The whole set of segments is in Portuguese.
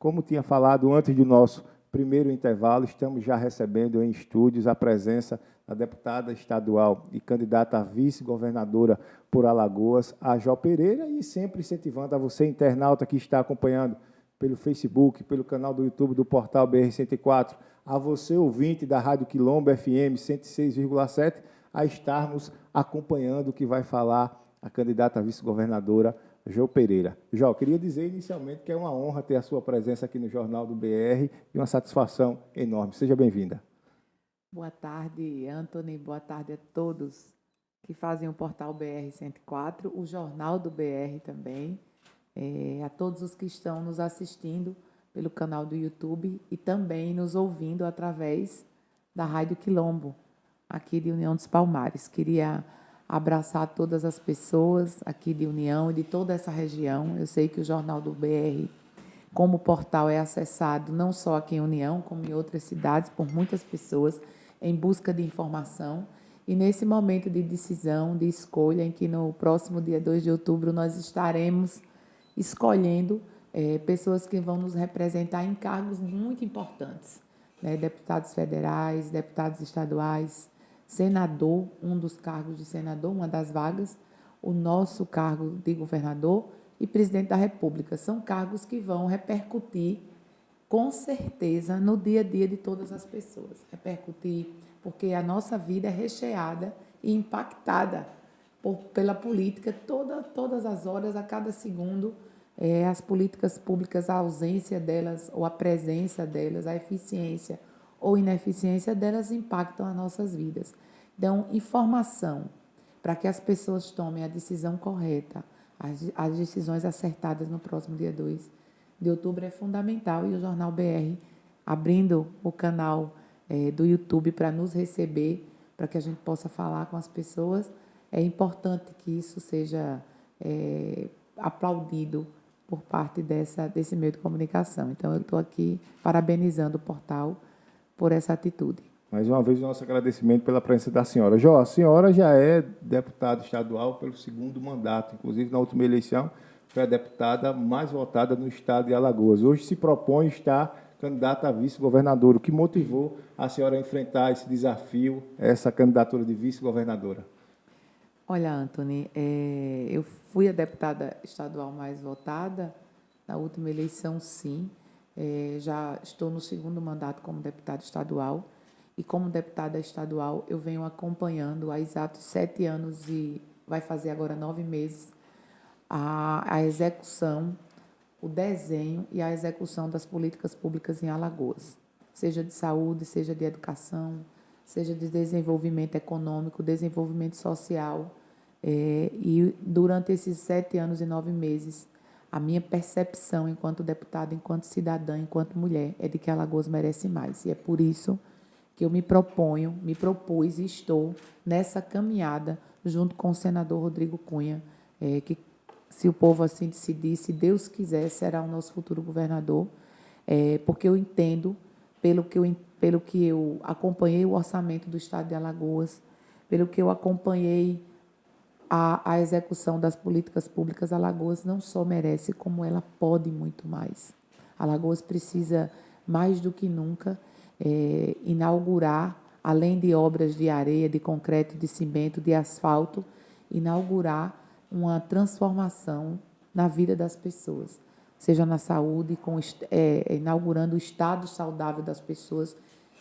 Como tinha falado antes do nosso primeiro intervalo, estamos já recebendo em estúdios a presença da deputada estadual e candidata a vice-governadora por Alagoas, a Jo Pereira, e sempre incentivando a você, internauta, que está acompanhando pelo Facebook, pelo canal do YouTube do Portal BR-104, a você, ouvinte da Rádio Quilombo FM 106,7, a estarmos acompanhando o que vai falar a candidata a vice-governadora, Jo Pereira. Jo, queria dizer inicialmente que é uma honra ter a sua presença aqui no Jornal do BR e uma satisfação enorme. Seja bem-vinda. Boa tarde, Antony. Boa tarde a todos que fazem o Portal BR-104, o Jornal do BR também, a todos os que estão nos assistindo pelo canal do YouTube e também nos ouvindo através da Rádio Quilombo, aqui de União dos Palmares. Queria abraçar todas as pessoas aqui de União e de toda essa região. Eu sei que o Jornal do BR, como portal, é acessado não só aqui em União, como em outras cidades, por muitas pessoas em busca de informação. E nesse momento de decisão, de escolha, em que no próximo dia 2 de outubro nós estaremos escolhendo pessoas que vão nos representar em cargos muito importantes, né? Deputados federais, deputados estaduais, senador, um dos cargos de senador, uma das vagas, o nosso cargo de governador e presidente da República. São cargos que vão repercutir, com certeza, no dia a dia de todas as pessoas. Repercutir porque a nossa vida é recheada e impactada pela política todas as horas, a cada segundo. As políticas públicas, a ausência delas ou a presença delas, a eficiência ou ineficiência delas impactam as nossas vidas. Então, informação para que as pessoas tomem a decisão correta, as decisões acertadas no próximo dia 2 de outubro é fundamental, e o Jornal BR, abrindo o canal do YouTube para nos receber, para que a gente possa falar com as pessoas, é importante que isso seja aplaudido por parte desse meio de comunicação. Então, eu estou aqui parabenizando o portal por essa atitude. Mais uma vez, o nosso agradecimento pela presença da senhora. Jo, a senhora já é deputada estadual pelo segundo mandato, inclusive na última eleição foi a deputada mais votada no estado de Alagoas. Hoje se propõe estar candidata a vice-governadora. O que motivou a senhora a enfrentar esse desafio, essa candidatura de vice-governadora? Olha, Antony, eu fui a deputada estadual mais votada na última eleição, sim. Já estou no segundo mandato como deputada estadual. E como deputada estadual, eu venho acompanhando há exatos 7 anos e vai fazer agora 9 meses a execução, o desenho e a execução das políticas públicas em Alagoas, seja de saúde, seja de educação, seja de desenvolvimento econômico, desenvolvimento social. E durante esses 7 anos e 9 meses, a minha percepção enquanto deputada, enquanto cidadã, enquanto mulher, é de que Alagoas merece mais. E é por isso que eu me propus e estou nessa caminhada junto com o senador Rodrigo Cunha, que, se o povo assim decidir, se Deus quiser, será o nosso futuro governador, porque eu entendo, pelo que eu acompanhei o orçamento do estado de Alagoas, pelo que eu acompanhei a execução das políticas públicas, Alagoas não só merece, como ela pode muito mais. Alagoas precisa, mais do que nunca, inaugurar, além de obras de areia, de concreto, de cimento, de asfalto, inaugurar uma transformação na vida das pessoas, seja na saúde, inaugurando o estado saudável das pessoas,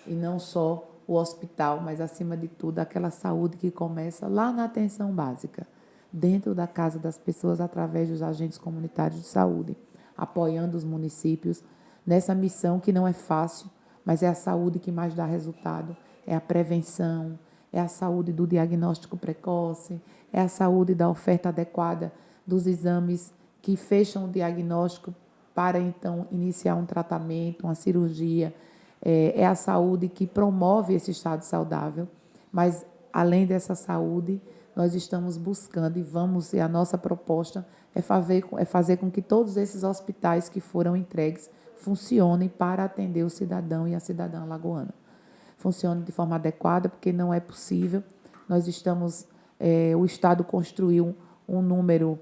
e não só o hospital, mas, acima de tudo, aquela saúde que começa lá na atenção básica, dentro da casa das pessoas, através dos agentes comunitários de saúde, apoiando os municípios nessa missão que não é fácil, mas é a saúde que mais dá resultado, é a prevenção, é a saúde do diagnóstico precoce, é a saúde da oferta adequada dos exames que fecham o diagnóstico para, então, iniciar um tratamento, uma cirurgia. É a saúde que promove esse estado saudável, mas, além dessa saúde, nós estamos buscando e a nossa proposta é fazer com que todos esses hospitais que foram entregues funcionem para atender o cidadão e a cidadã alagoana. Funcione de forma adequada, porque não é possível. O Estado construiu um número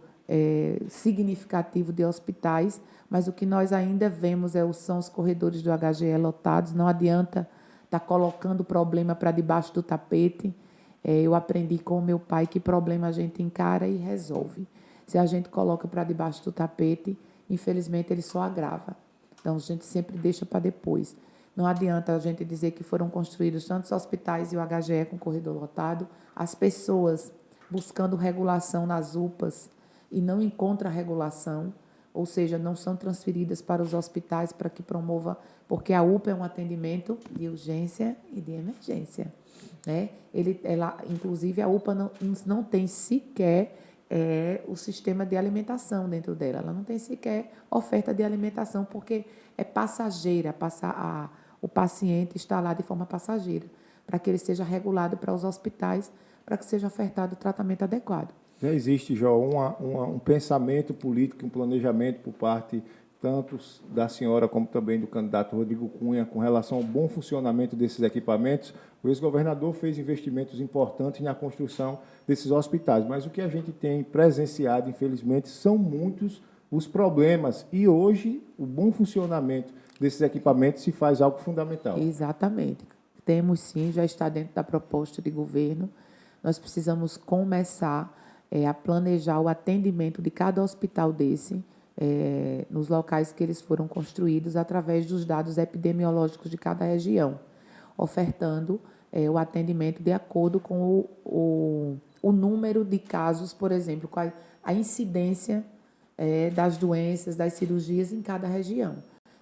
significativo de hospitais, mas o que nós ainda vemos são os corredores do HGE lotados. Não adianta estar colocando o problema para debaixo do tapete. Eu aprendi com o meu pai que problema a gente encara e resolve. Se a gente coloca para debaixo do tapete, infelizmente ele só agrava. Então a gente sempre deixa para depois. Não adianta a gente dizer que foram construídos tantos hospitais e o HGE com corredor lotado, as pessoas buscando regulação nas UPAs e não encontram regulação, ou seja, não são transferidas para os hospitais para que promova, porque a UPA é um atendimento de urgência e de emergência, né? Inclusive, a UPA não tem sequer o sistema de alimentação dentro dela, ela não tem sequer oferta de alimentação, porque é passageira, o paciente está lá de forma passageira, para que ele seja regulado para os hospitais, para que seja ofertado o tratamento adequado. Já existe, Jó, um pensamento político, um planejamento por parte tanto da senhora como também do candidato Rodrigo Cunha com relação ao bom funcionamento desses equipamentos. O ex-governador fez investimentos importantes na construção desses hospitais, mas o que a gente tem presenciado, infelizmente, são muitos os problemas e hoje o bom funcionamento desses equipamentos se faz algo fundamental. Exatamente. Temos sim, já está dentro da proposta de governo. Nós precisamos começar a planejar o atendimento de cada hospital desse, nos locais que eles foram construídos, através dos dados epidemiológicos de cada região, ofertando o atendimento de acordo com o número de casos, por exemplo, com a incidência das doenças, das cirurgias em cada região.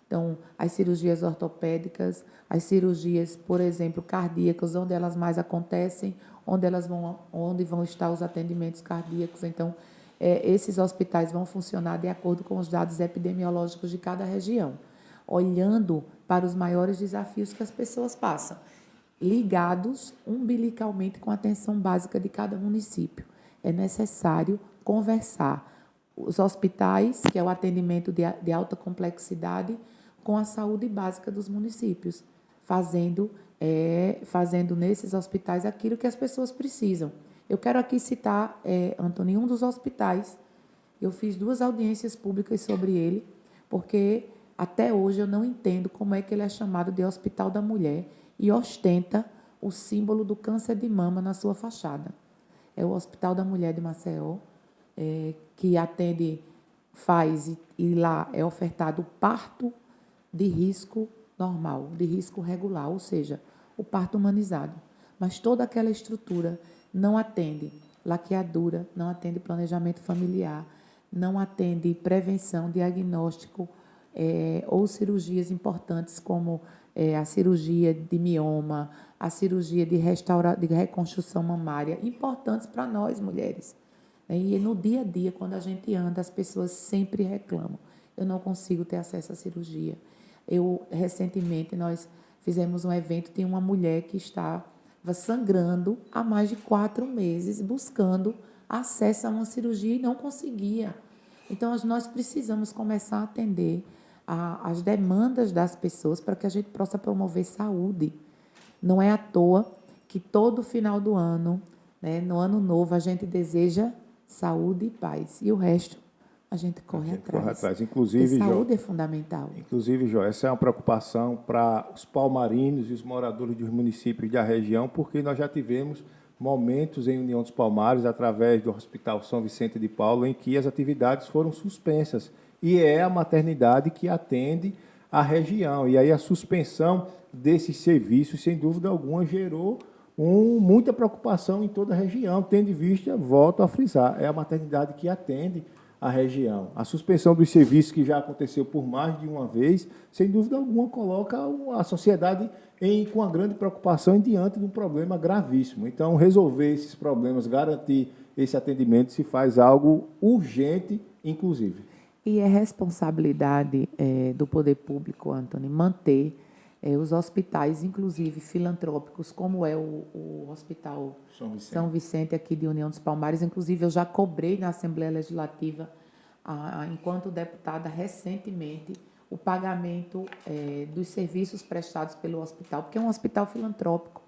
Então, as cirurgias ortopédicas, as cirurgias, por exemplo, cardíacas, onde elas mais acontecem, onde vão estar os atendimentos cardíacos. Então, esses hospitais vão funcionar de acordo com os dados epidemiológicos de cada região, olhando para os maiores desafios que as pessoas passam, ligados umbilicalmente com a atenção básica de cada município. É necessário conversar os hospitais, que é o atendimento de alta complexidade, com a saúde básica dos municípios, fazendo nesses hospitais aquilo que as pessoas precisam. Eu quero aqui citar, Antônio, um dos hospitais. Eu fiz 2 audiências públicas sobre ele, porque até hoje eu não entendo como é que ele é chamado de Hospital da Mulher e ostenta o símbolo do câncer de mama na sua fachada. É o Hospital da Mulher de Maceió, que atende, e lá é ofertado o parto de risco normal, de risco regular, ou seja, o parto humanizado. Mas toda aquela estrutura não atende laqueadura, não atende planejamento familiar, não atende prevenção, diagnóstico ou cirurgias importantes como a cirurgia de mioma, a cirurgia de reconstrução mamária, importantes para nós, mulheres. E no dia a dia, quando a gente anda, as pessoas sempre reclamam. Eu não consigo ter acesso à cirurgia. Recentemente, nós fizemos um evento, tem uma mulher que estava sangrando há mais de 4 meses, buscando acesso a uma cirurgia e não conseguia. Então, nós precisamos começar a atender as demandas das pessoas para que a gente possa promover saúde. Não é à toa que todo final do ano, né, no ano novo, a gente deseja saúde e paz. E o resto, a gente corre atrás. Inclusive, porque saúde é fundamental. Inclusive, Jó, essa é uma preocupação para os palmarinos e os moradores dos municípios da região, porque nós já tivemos momentos em União dos Palmares, através do Hospital São Vicente de Paulo, em que as atividades foram suspensas. E é a maternidade que atende a região. E aí a suspensão desses serviços, sem dúvida alguma, gerou muita preocupação em toda a região, tendo em vista, volto a frisar, é a maternidade que atende a região. A suspensão dos serviços, que já aconteceu por mais de uma vez, sem dúvida alguma, coloca a sociedade com uma grande preocupação diante de um problema gravíssimo. Então, resolver esses problemas, garantir esse atendimento, se faz algo urgente, inclusive. E é responsabilidade do poder público, Antônio, manter os hospitais, inclusive filantrópicos, como é o Hospital São Vicente aqui de União dos Palmares. Inclusive, eu já cobrei na Assembleia Legislativa, enquanto deputada, recentemente, o pagamento dos serviços prestados pelo hospital, porque é um hospital filantrópico.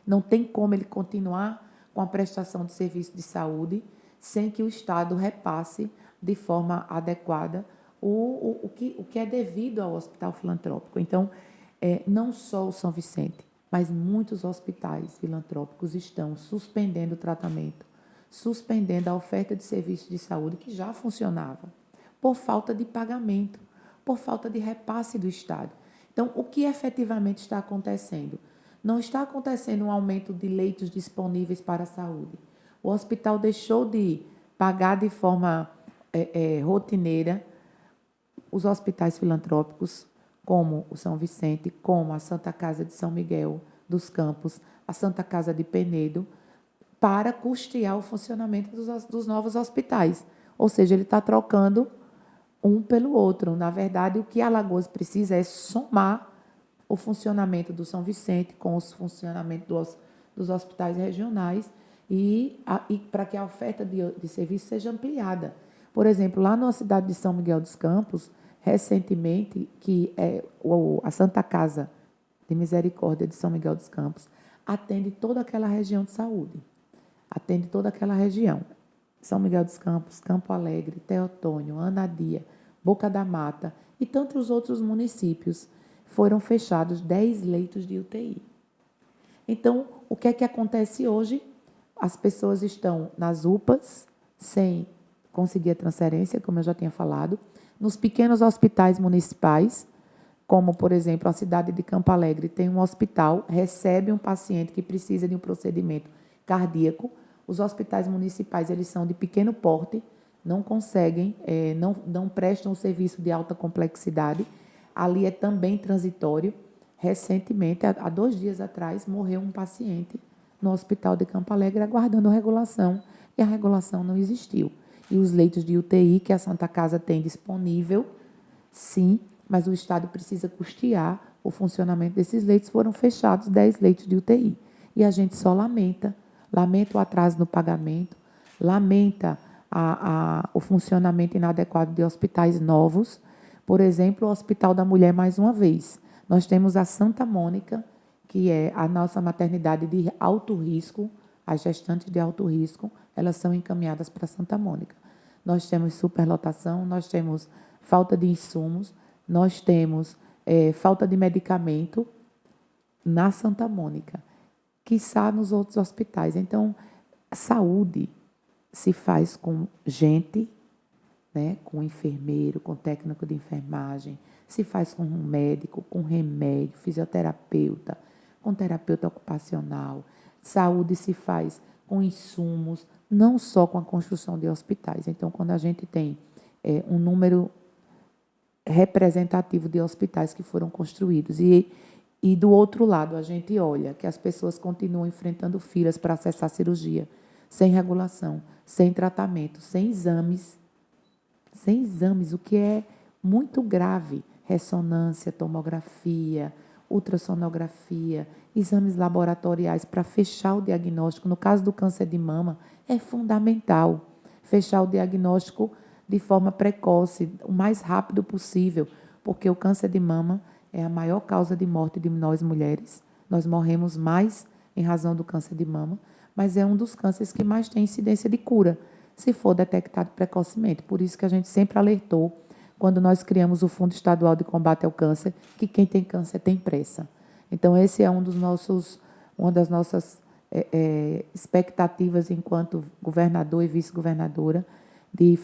Não tem como ele continuar com a prestação de serviço de saúde sem que o Estado repasse de forma adequada o que é devido ao hospital filantrópico. Então, não só o São Vicente, mas muitos hospitais filantrópicos estão suspendendo o tratamento, suspendendo a oferta de serviços de saúde que já funcionava, por falta de pagamento, por falta de repasse do Estado. Então, o que efetivamente está acontecendo? Não está acontecendo um aumento de leitos disponíveis para a saúde. O hospital deixou de pagar de forma rotineira os hospitais filantrópicos, como o São Vicente, como a Santa Casa de São Miguel dos Campos, a Santa Casa de Penedo, para custear o funcionamento dos novos hospitais. Ou seja, ele está trocando um pelo outro. Na verdade, o que Alagoas precisa é somar o funcionamento do São Vicente com o funcionamento dos hospitais regionais e para que a oferta de serviço seja ampliada. Por exemplo, lá na cidade de São Miguel dos Campos, recentemente, que a Santa Casa de Misericórdia de São Miguel dos Campos atende toda aquela região de saúde, atende toda aquela região. São Miguel dos Campos, Campo Alegre, Teotônio, Anadia, Boca da Mata e tantos outros municípios, foram fechados 10 leitos de UTI. Então, o que é que acontece hoje? As pessoas estão nas UPAs, sem conseguir a transferência, como eu já tinha falado, nos pequenos hospitais municipais, como, por exemplo, a cidade de Campo Alegre tem um hospital, recebe um paciente que precisa de um procedimento cardíaco. Os hospitais municipais, eles são de pequeno porte, não conseguem, não prestam um serviço de alta complexidade. Ali é também transitório. Recentemente, há 2 dias atrás, morreu um paciente no hospital de Campo Alegre aguardando regulação, e a regulação não existiu. E os leitos de UTI que a Santa Casa tem disponível, sim, mas o Estado precisa custear o funcionamento desses leitos. Foram fechados 10 leitos de UTI. E a gente só lamenta o atraso no pagamento, lamenta o funcionamento inadequado de hospitais novos. Por exemplo, o Hospital da Mulher, mais uma vez. Nós temos a Santa Mônica, que é a nossa maternidade de alto risco. As gestantes de alto risco, elas são encaminhadas para Santa Mônica. Nós temos superlotação, nós temos falta de insumos, nós temos falta de medicamento na Santa Mônica, quiçá nos outros hospitais. Então, a saúde se faz com gente, né, com enfermeiro, com técnico de enfermagem, se faz com um médico, com remédio, fisioterapeuta, com terapeuta ocupacional. Saúde se faz com insumos, não só com a construção de hospitais. Então, quando a gente tem um número representativo de hospitais que foram construídos e do outro lado a gente olha que as pessoas continuam enfrentando filas para acessar a cirurgia, sem regulação, sem tratamento, sem exames, o que é muito grave. Ressonância, tomografia, ultrassonografia, exames laboratoriais para fechar o diagnóstico. No caso do câncer de mama, é fundamental fechar o diagnóstico de forma precoce, o mais rápido possível, porque o câncer de mama é a maior causa de morte de nós mulheres. Nós morremos mais em razão do câncer de mama, mas é um dos cânceres que mais tem incidência de cura, se for detectado precocemente. Por isso que a gente sempre alertou, quando nós criamos o Fundo Estadual de Combate ao Câncer, que quem tem câncer tem pressa. Então, esse é uma das nossas expectativas enquanto governador e vice-governadora, de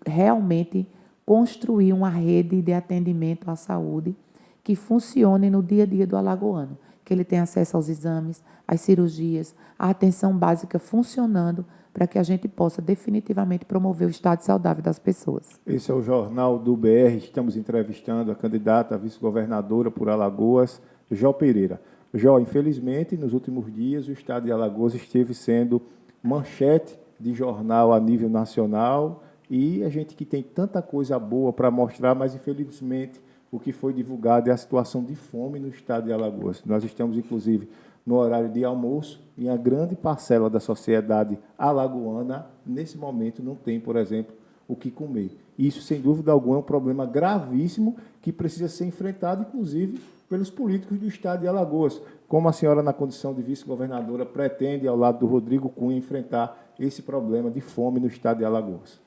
realmente construir uma rede de atendimento à saúde que funcione no dia a dia do alagoano, que ele tenha acesso aos exames, às cirurgias, à atenção básica funcionando, para que a gente possa definitivamente promover o estado saudável das pessoas. Esse é o Jornal do BR, estamos entrevistando a candidata a vice-governadora por Alagoas, Jó Pereira. Jó, infelizmente, nos últimos dias, o estado de Alagoas esteve sendo manchete de jornal a nível nacional, e a gente que tem tanta coisa boa para mostrar, mas infelizmente o que foi divulgado é a situação de fome no estado de Alagoas. Nós estamos, inclusive, no horário de almoço, e a grande parcela da sociedade alagoana, nesse momento, não tem, por exemplo, o que comer. Isso, sem dúvida alguma, é um problema gravíssimo que precisa ser enfrentado, inclusive, pelos políticos do estado de Alagoas. Como a senhora, na condição de vice-governadora, pretende, ao lado do Rodrigo Cunha, enfrentar esse problema de fome no estado de Alagoas?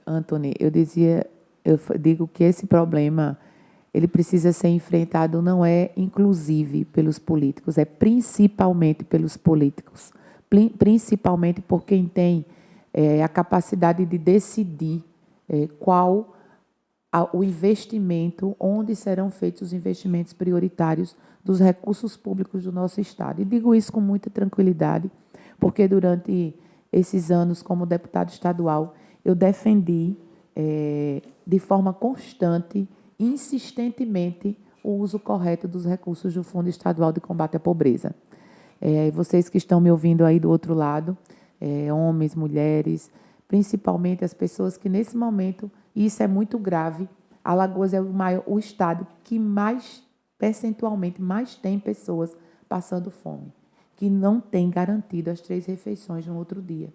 Anthony, digo que esse problema ele precisa ser enfrentado não é inclusive pelos políticos, é principalmente pelos políticos, principalmente por quem tem a capacidade de decidir qual o investimento, onde serão feitos os investimentos prioritários dos recursos públicos do nosso Estado. E digo isso com muita tranquilidade, porque durante esses anos, como deputado estadual, eu defendi de forma constante, insistentemente, o uso correto dos recursos do Fundo Estadual de Combate à Pobreza. Vocês que estão me ouvindo aí do outro lado, homens, mulheres, principalmente as pessoas que nesse momento, e isso é muito grave, Alagoas é o estado que percentualmente, mais tem pessoas passando fome, que não tem garantido as 3 refeições no outro dia.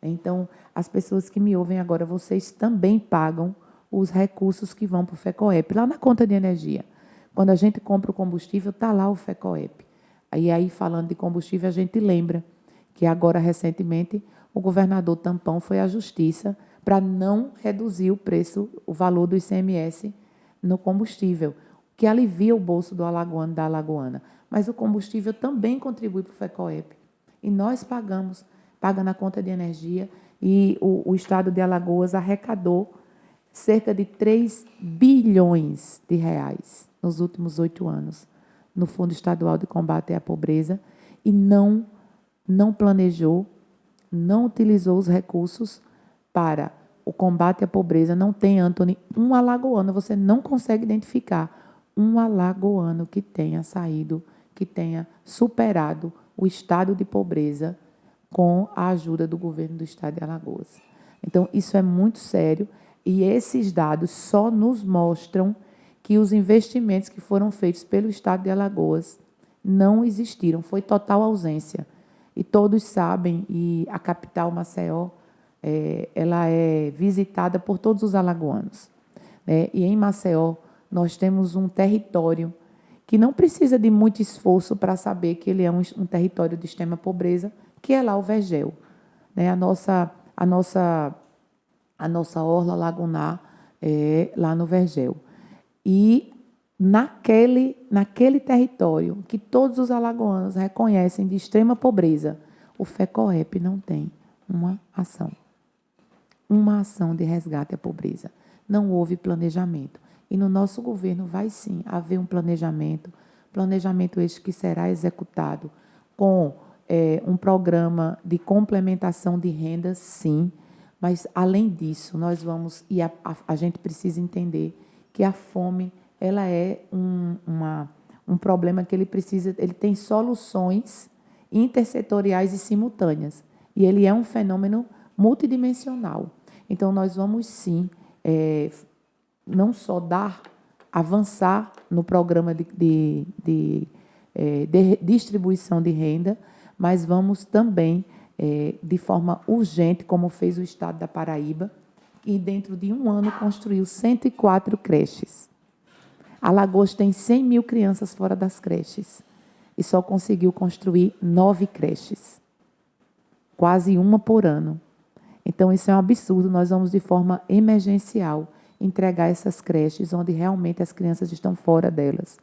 Então, as pessoas que me ouvem agora, vocês também pagam os recursos que vão para o FECOEP, lá na conta de energia. Quando a gente compra o combustível, está lá o FECOEP. E aí, falando de combustível, a gente lembra que agora, recentemente, o governador Tampão foi à Justiça para não reduzir o preço, o valor do ICMS no combustível, que alivia o bolso do alagoano e da alagoana. Mas o combustível também contribui para o FECOEP. E nós paga na conta de energia, e o Estado de Alagoas arrecadou cerca de 3 bilhões de reais nos últimos 8 anos no Fundo Estadual de Combate à Pobreza e não planejou, não utilizou os recursos para o combate à pobreza. Não tem, Anthony, um alagoano, você não consegue identificar um alagoano que tenha saído, que tenha superado o estado de pobreza com a ajuda do governo do Estado de Alagoas. Então, isso é muito sério e esses dados só nos mostram que os investimentos que foram feitos pelo Estado de Alagoas não existiram, foi total ausência. E todos sabem, e a capital, Maceió, ela é visitada por todos os alagoanos. E em Maceió, nós temos um território que não precisa de muito esforço para saber que ele é um território de extrema pobreza, que é lá o Vergel. A nossa orla lagunar é lá no Vergel. E naquele território que todos os alagoanos reconhecem de extrema pobreza, o FECOEP não tem uma ação de resgate à pobreza. Não houve planejamento. E no nosso governo vai sim haver um planejamento este que será executado com um programa de complementação de renda, sim, mas além disso, nós vamos, e a gente precisa entender que a fome, ela é um problema que ele tem soluções intersetoriais e simultâneas, e ele é um fenômeno multidimensional. Então, nós vamos sim, não só avançar no programa de distribuição de renda, mas vamos também, de forma urgente, como fez o Estado da Paraíba, e dentro de 1 ano construiu 104 creches. Alagoas tem 100 mil crianças fora das creches e só conseguiu construir 9 creches, quase 1 por ano. Então, isso é um absurdo. Nós vamos, de forma emergencial, entregar essas creches onde realmente as crianças estão fora delas.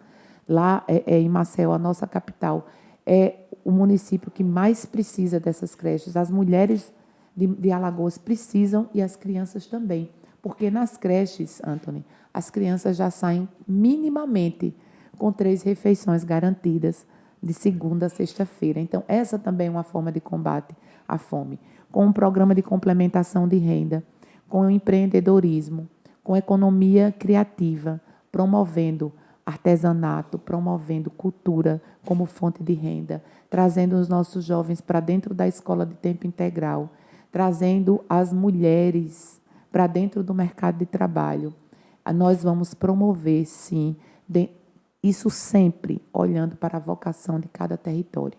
Lá em Maceió, a nossa capital, é o município que mais precisa dessas creches. As mulheres de Alagoas precisam e as crianças também. Porque nas creches, Anthony, as crianças já saem minimamente com 3 refeições garantidas de segunda a sexta-feira. Então, essa também é uma forma de combate à fome. Com um programa de complementação de renda, com o empreendedorismo, com economia criativa, promovendo artesanato, promovendo cultura como fonte de renda, trazendo os nossos jovens para dentro da escola de tempo integral, trazendo as mulheres para dentro do mercado de trabalho. Nós vamos promover, sim, isso sempre olhando para a vocação de cada território.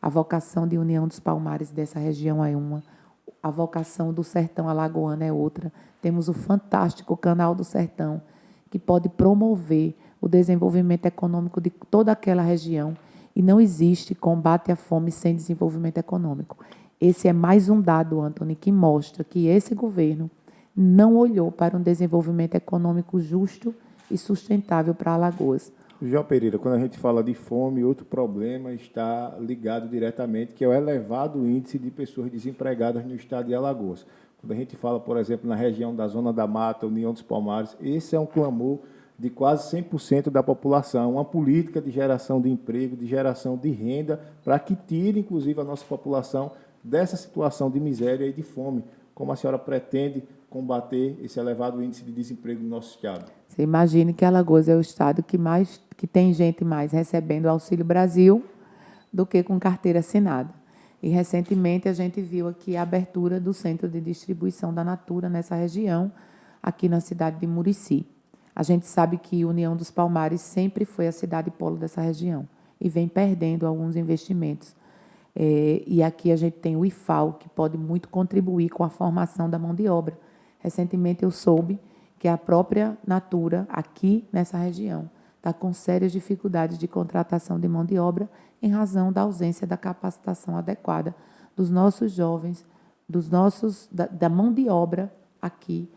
A vocação de União dos Palmares dessa região é uma, a vocação do Sertão Alagoano é outra. Temos o fantástico Canal do Sertão, que pode promover o desenvolvimento econômico de toda aquela região, e não existe combate à fome sem desenvolvimento econômico. Esse é mais um dado, Anthony, que mostra que esse governo não olhou para um desenvolvimento econômico justo e sustentável para Alagoas. João Pereira, quando a gente fala de fome, outro problema está ligado diretamente, que é o elevado índice de pessoas desempregadas no estado de Alagoas. Quando a gente fala, por exemplo, na região da Zona da Mata, União dos Palmares, esse é um clamor de quase 100% da população, uma política de geração de emprego, de geração de renda, para que tire, inclusive, a nossa população dessa situação de miséria e de fome. Como a senhora pretende combater esse elevado índice de desemprego no nosso estado? Você imagine que Alagoas é o estado que tem gente mais recebendo Auxílio Brasil do que com carteira assinada. E, recentemente, a gente viu aqui a abertura do centro de distribuição da Natura nessa região, aqui na cidade de Murici. A gente sabe que União dos Palmares sempre foi a cidade polo dessa região e vem perdendo alguns investimentos. E aqui a gente tem o IFAO, que pode muito contribuir com a formação da mão de obra. Recentemente eu soube que a própria Natura, aqui nessa região, está com sérias dificuldades de contratação de mão de obra em razão da ausência da capacitação adequada dos nossos jovens, da mão de obra aqui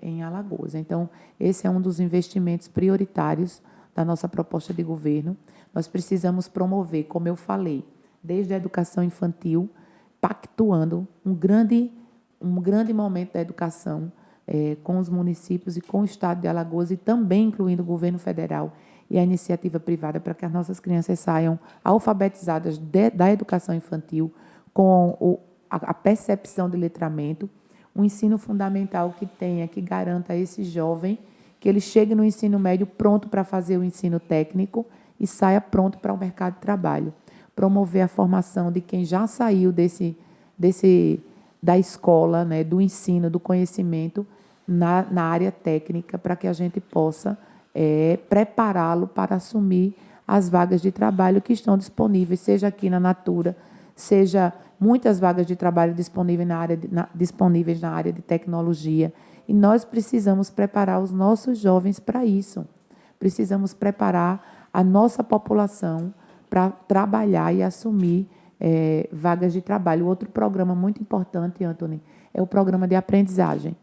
em Alagoas. Então, esse é um dos investimentos prioritários da nossa proposta de governo. Nós precisamos promover, como eu falei, desde a educação infantil, pactuando um grande momento da educação com os municípios e com o estado de Alagoas e também incluindo o governo federal e a iniciativa privada para que as nossas crianças saiam alfabetizadas da educação infantil com a percepção de letramento, um ensino fundamental que garanta a esse jovem que ele chegue no ensino médio pronto para fazer o ensino técnico e saia pronto para o mercado de trabalho. Promover a formação de quem já saiu da escola, né, do ensino, do conhecimento na área técnica, para que a gente possa prepará-lo para assumir as vagas de trabalho que estão disponíveis, seja aqui na Natura, seja muitas vagas de trabalho disponíveis na área de tecnologia. E nós precisamos preparar os nossos jovens para isso. Precisamos preparar a nossa população para trabalhar e assumir vagas de trabalho. Outro programa muito importante, Antony, é o programa de aprendizagem,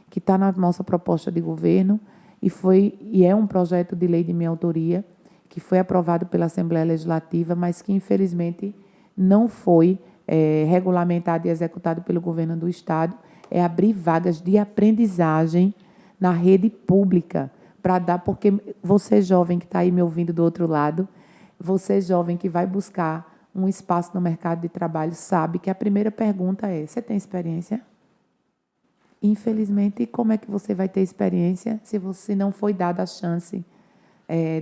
que está na nossa proposta de governo e é um projeto de lei de minha autoria, que foi aprovado pela Assembleia Legislativa, mas que, infelizmente, não foi regulamentado e executado pelo governo do Estado, é abrir vagas de aprendizagem na rede pública, porque você, jovem que está aí me ouvindo do outro lado, você, jovem que vai buscar um espaço no mercado de trabalho, sabe que a primeira pergunta é: você tem experiência? Infelizmente, como é que você vai ter experiência se você não foi dada a chance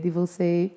de você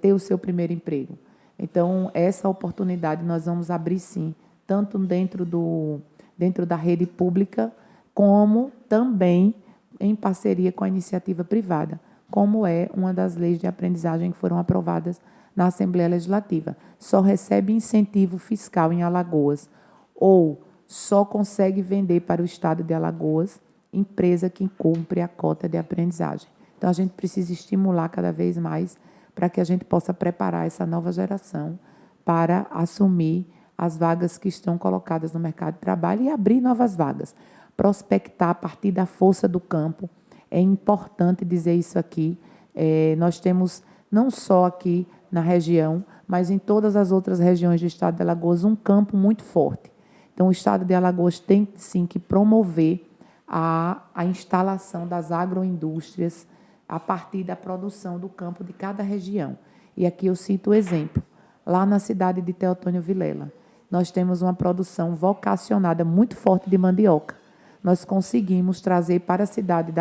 ter o seu primeiro emprego? Então, essa oportunidade nós vamos abrir, sim, tanto dentro da rede pública, como também em parceria com a iniciativa privada, como é uma das leis de aprendizagem que foram aprovadas na Assembleia Legislativa. Só recebe incentivo fiscal em Alagoas ou só consegue vender para o estado de Alagoas empresa que cumpre a cota de aprendizagem. Então, a gente precisa estimular cada vez mais para que a gente possa preparar essa nova geração para assumir as vagas que estão colocadas no mercado de trabalho e abrir novas vagas. Prospectar a partir da força do campo. É importante dizer isso aqui. Nós temos, não só aqui na região, mas em todas as outras regiões do estado de Alagoas, um campo muito forte. Então, o estado de Alagoas tem, sim, que promover a instalação das agroindústrias a partir da produção do campo de cada região. E aqui eu cito o exemplo. Lá na cidade de Teotônio Vilela, nós temos uma produção vocacionada muito forte de mandioca. Nós conseguimos trazer para a cidade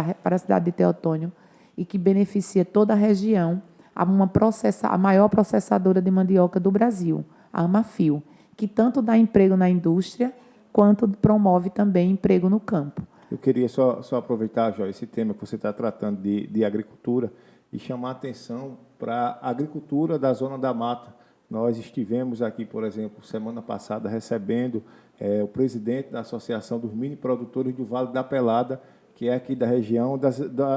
de Teotônio, e que beneficia toda a região, a maior processadora de mandioca do Brasil, a Amafio, que tanto dá emprego na indústria, quanto promove também emprego no campo. Eu queria só aproveitar, Jó, esse tema que você está tratando de agricultura e chamar a atenção para a agricultura da Zona da Mata. Nós estivemos aqui, por exemplo, semana passada, recebendo o presidente da Associação dos Mini Produtores do Vale da Pelada, que é aqui da região,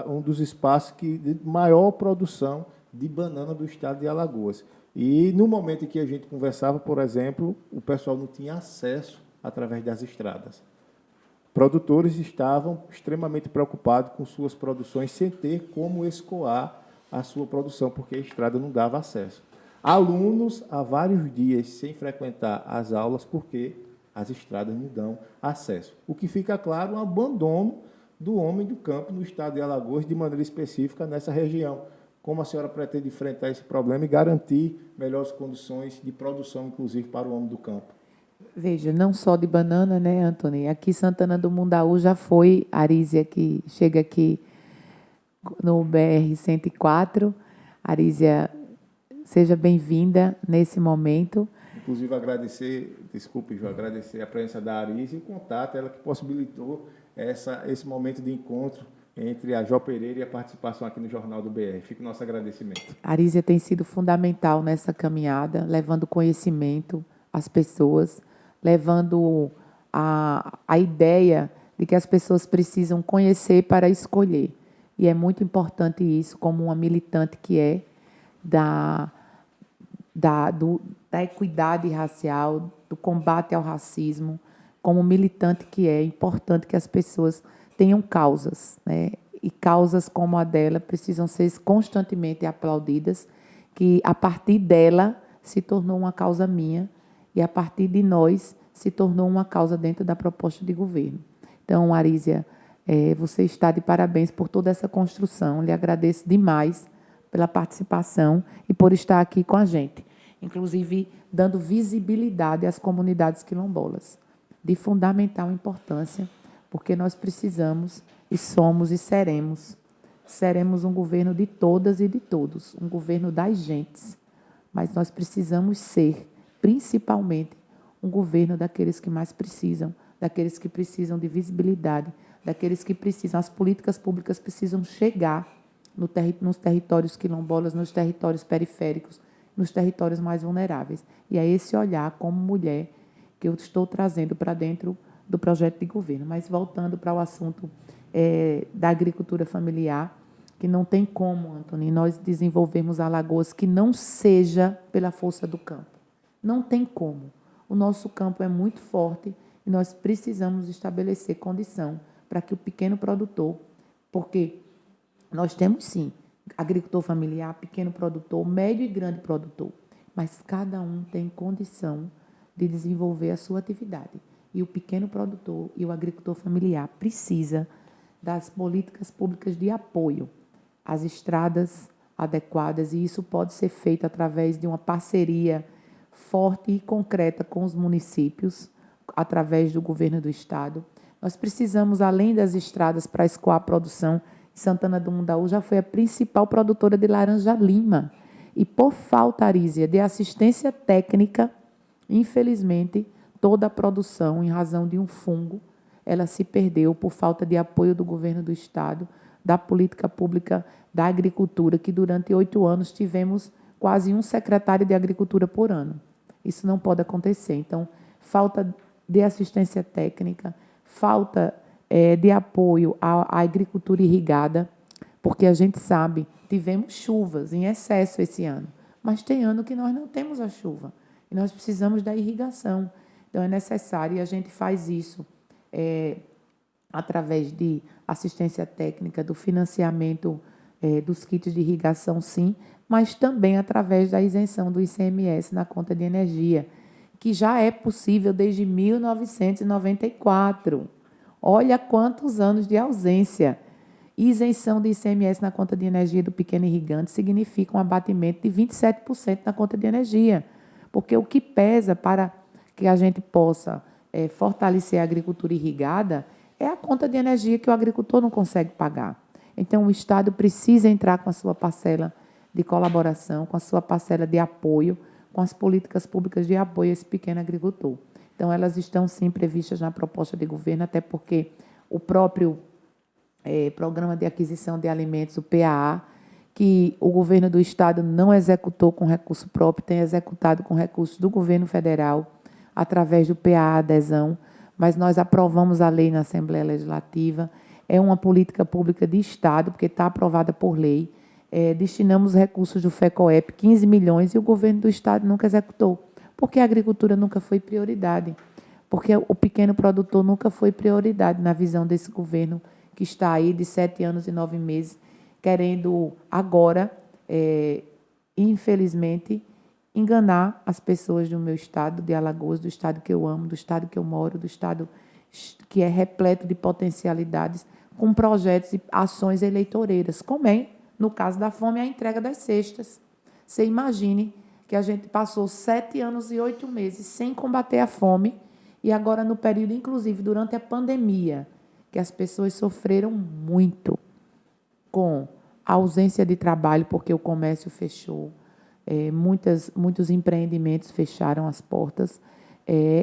um dos espaços de maior produção de banana do estado de Alagoas. E no momento em que a gente conversava, por exemplo, o pessoal não tinha acesso através das estradas. produtores estavam extremamente preocupados com suas produções sem ter como escoar a sua produção, porque a estrada não dava acesso. Alunos há vários dias sem frequentar as aulas porque as estradas não dão acesso. O que fica claro, um abandono do homem do campo no estado de Alagoas, de maneira específica nessa região. Como a senhora pretende enfrentar esse problema e garantir melhores condições de produção, inclusive, para o homem do campo? Veja, não só de banana, né, Antônio? Aqui Santana do Mundaú já foi, Arísia, que chega aqui no BR-104. Arísia, seja bem-vinda nesse momento. Inclusive, agradecer a presença da Arísia e o contato, ela que possibilitou esse momento de encontro entre a Jó Pereira e a participação aqui no Jornal do BR. Fica o nosso agradecimento. A Arísia tem sido fundamental nessa caminhada, levando conhecimento às pessoas, levando a ideia de que as pessoas precisam conhecer para escolher. E é muito importante isso, como uma militante que é da equidade racial, do combate ao racismo, como militante que é importante que as pessoas tenham causas, né? E causas como a dela precisam ser constantemente aplaudidas, que a partir dela se tornou uma causa minha e a partir de nós se tornou uma causa dentro da proposta de governo. Então, Arísia, você está de parabéns por toda essa construção. Lhe agradeço demais pela participação e por estar aqui com a gente, inclusive dando visibilidade às comunidades quilombolas, de fundamental importância, porque nós precisamos e somos e seremos um governo de todas e de todos, um governo das gentes, mas nós precisamos ser, principalmente, um governo daqueles que mais precisam, daqueles que precisam de visibilidade, daqueles que precisam, as políticas públicas precisam chegar nos territórios quilombolas, nos territórios periféricos, nos territórios mais vulneráveis. E é esse olhar como mulher que eu estou trazendo para dentro do projeto de governo. Mas voltando para o assunto da agricultura familiar, que não tem como, Antônio, nós desenvolvermos Alagoas que não seja pela força do campo. Não tem como. O nosso campo é muito forte e nós precisamos estabelecer condição para que o pequeno produtor, porque nós temos, sim, agricultor familiar, pequeno produtor, médio e grande produtor, mas cada um tem condição de desenvolver a sua atividade. E o pequeno produtor e o agricultor familiar precisa das políticas públicas de apoio às estradas adequadas, e isso pode ser feito através de uma parceria forte e concreta com os municípios, através do governo do estado. Nós precisamos, além das estradas para escoar a produção, Santana do Mundaú já foi a principal produtora de laranja-lima. E por falta, Arísia, de assistência técnica, infelizmente, toda a produção, em razão de um fungo, ela se perdeu por falta de apoio do governo do estado, da política pública da agricultura, que durante 8 anos tivemos quase um secretário de agricultura por ano. Isso não pode acontecer. Então, falta de assistência técnica, falta de apoio à agricultura irrigada, porque a gente sabe, tivemos chuvas em excesso esse ano, mas tem ano que nós não temos a chuva, e nós precisamos da irrigação. Então, é necessário, e a gente faz isso através de assistência técnica, do financiamento dos kits de irrigação, sim, mas também através da isenção do ICMS na conta de energia, que já é possível desde 1994. Olha quantos anos de ausência. Isenção do ICMS na conta de energia do pequeno irrigante significa um abatimento de 27% na conta de energia, porque o que pesa para que a gente possa fortalecer a agricultura irrigada é a conta de energia que o agricultor não consegue pagar. Então, o Estado precisa entrar com a sua parcela de colaboração, com a sua parcela de apoio, com as políticas públicas de apoio a esse pequeno agricultor. Então, elas estão, sim, previstas na proposta de governo, até porque o próprio Programa de Aquisição de Alimentos, o PAA, que o governo do Estado não executou com recurso próprio, tem executado com recursos do governo federal, através do PAA adesão, mas nós aprovamos a lei na Assembleia Legislativa, é uma política pública de Estado, porque está aprovada por lei, destinamos recursos do FECOEP, 15 milhões, e o governo do Estado nunca executou, porque a agricultura nunca foi prioridade. porque o pequeno produtor nunca foi prioridade na visão desse governo que está aí de 7 anos e 9 meses, querendo agora, infelizmente, enganar as pessoas do meu estado, de Alagoas, do estado que eu amo, do estado que eu moro, do estado que é repleto de potencialidades, com projetos e ações eleitoreiras, como é, no caso da fome, a entrega das cestas. Você imagine que a gente passou 7 anos e 8 meses sem combater a fome, e agora no período, inclusive, durante a pandemia, que as pessoas sofreram muito com a ausência de trabalho, porque o comércio fechou, muitos empreendimentos fecharam as portas,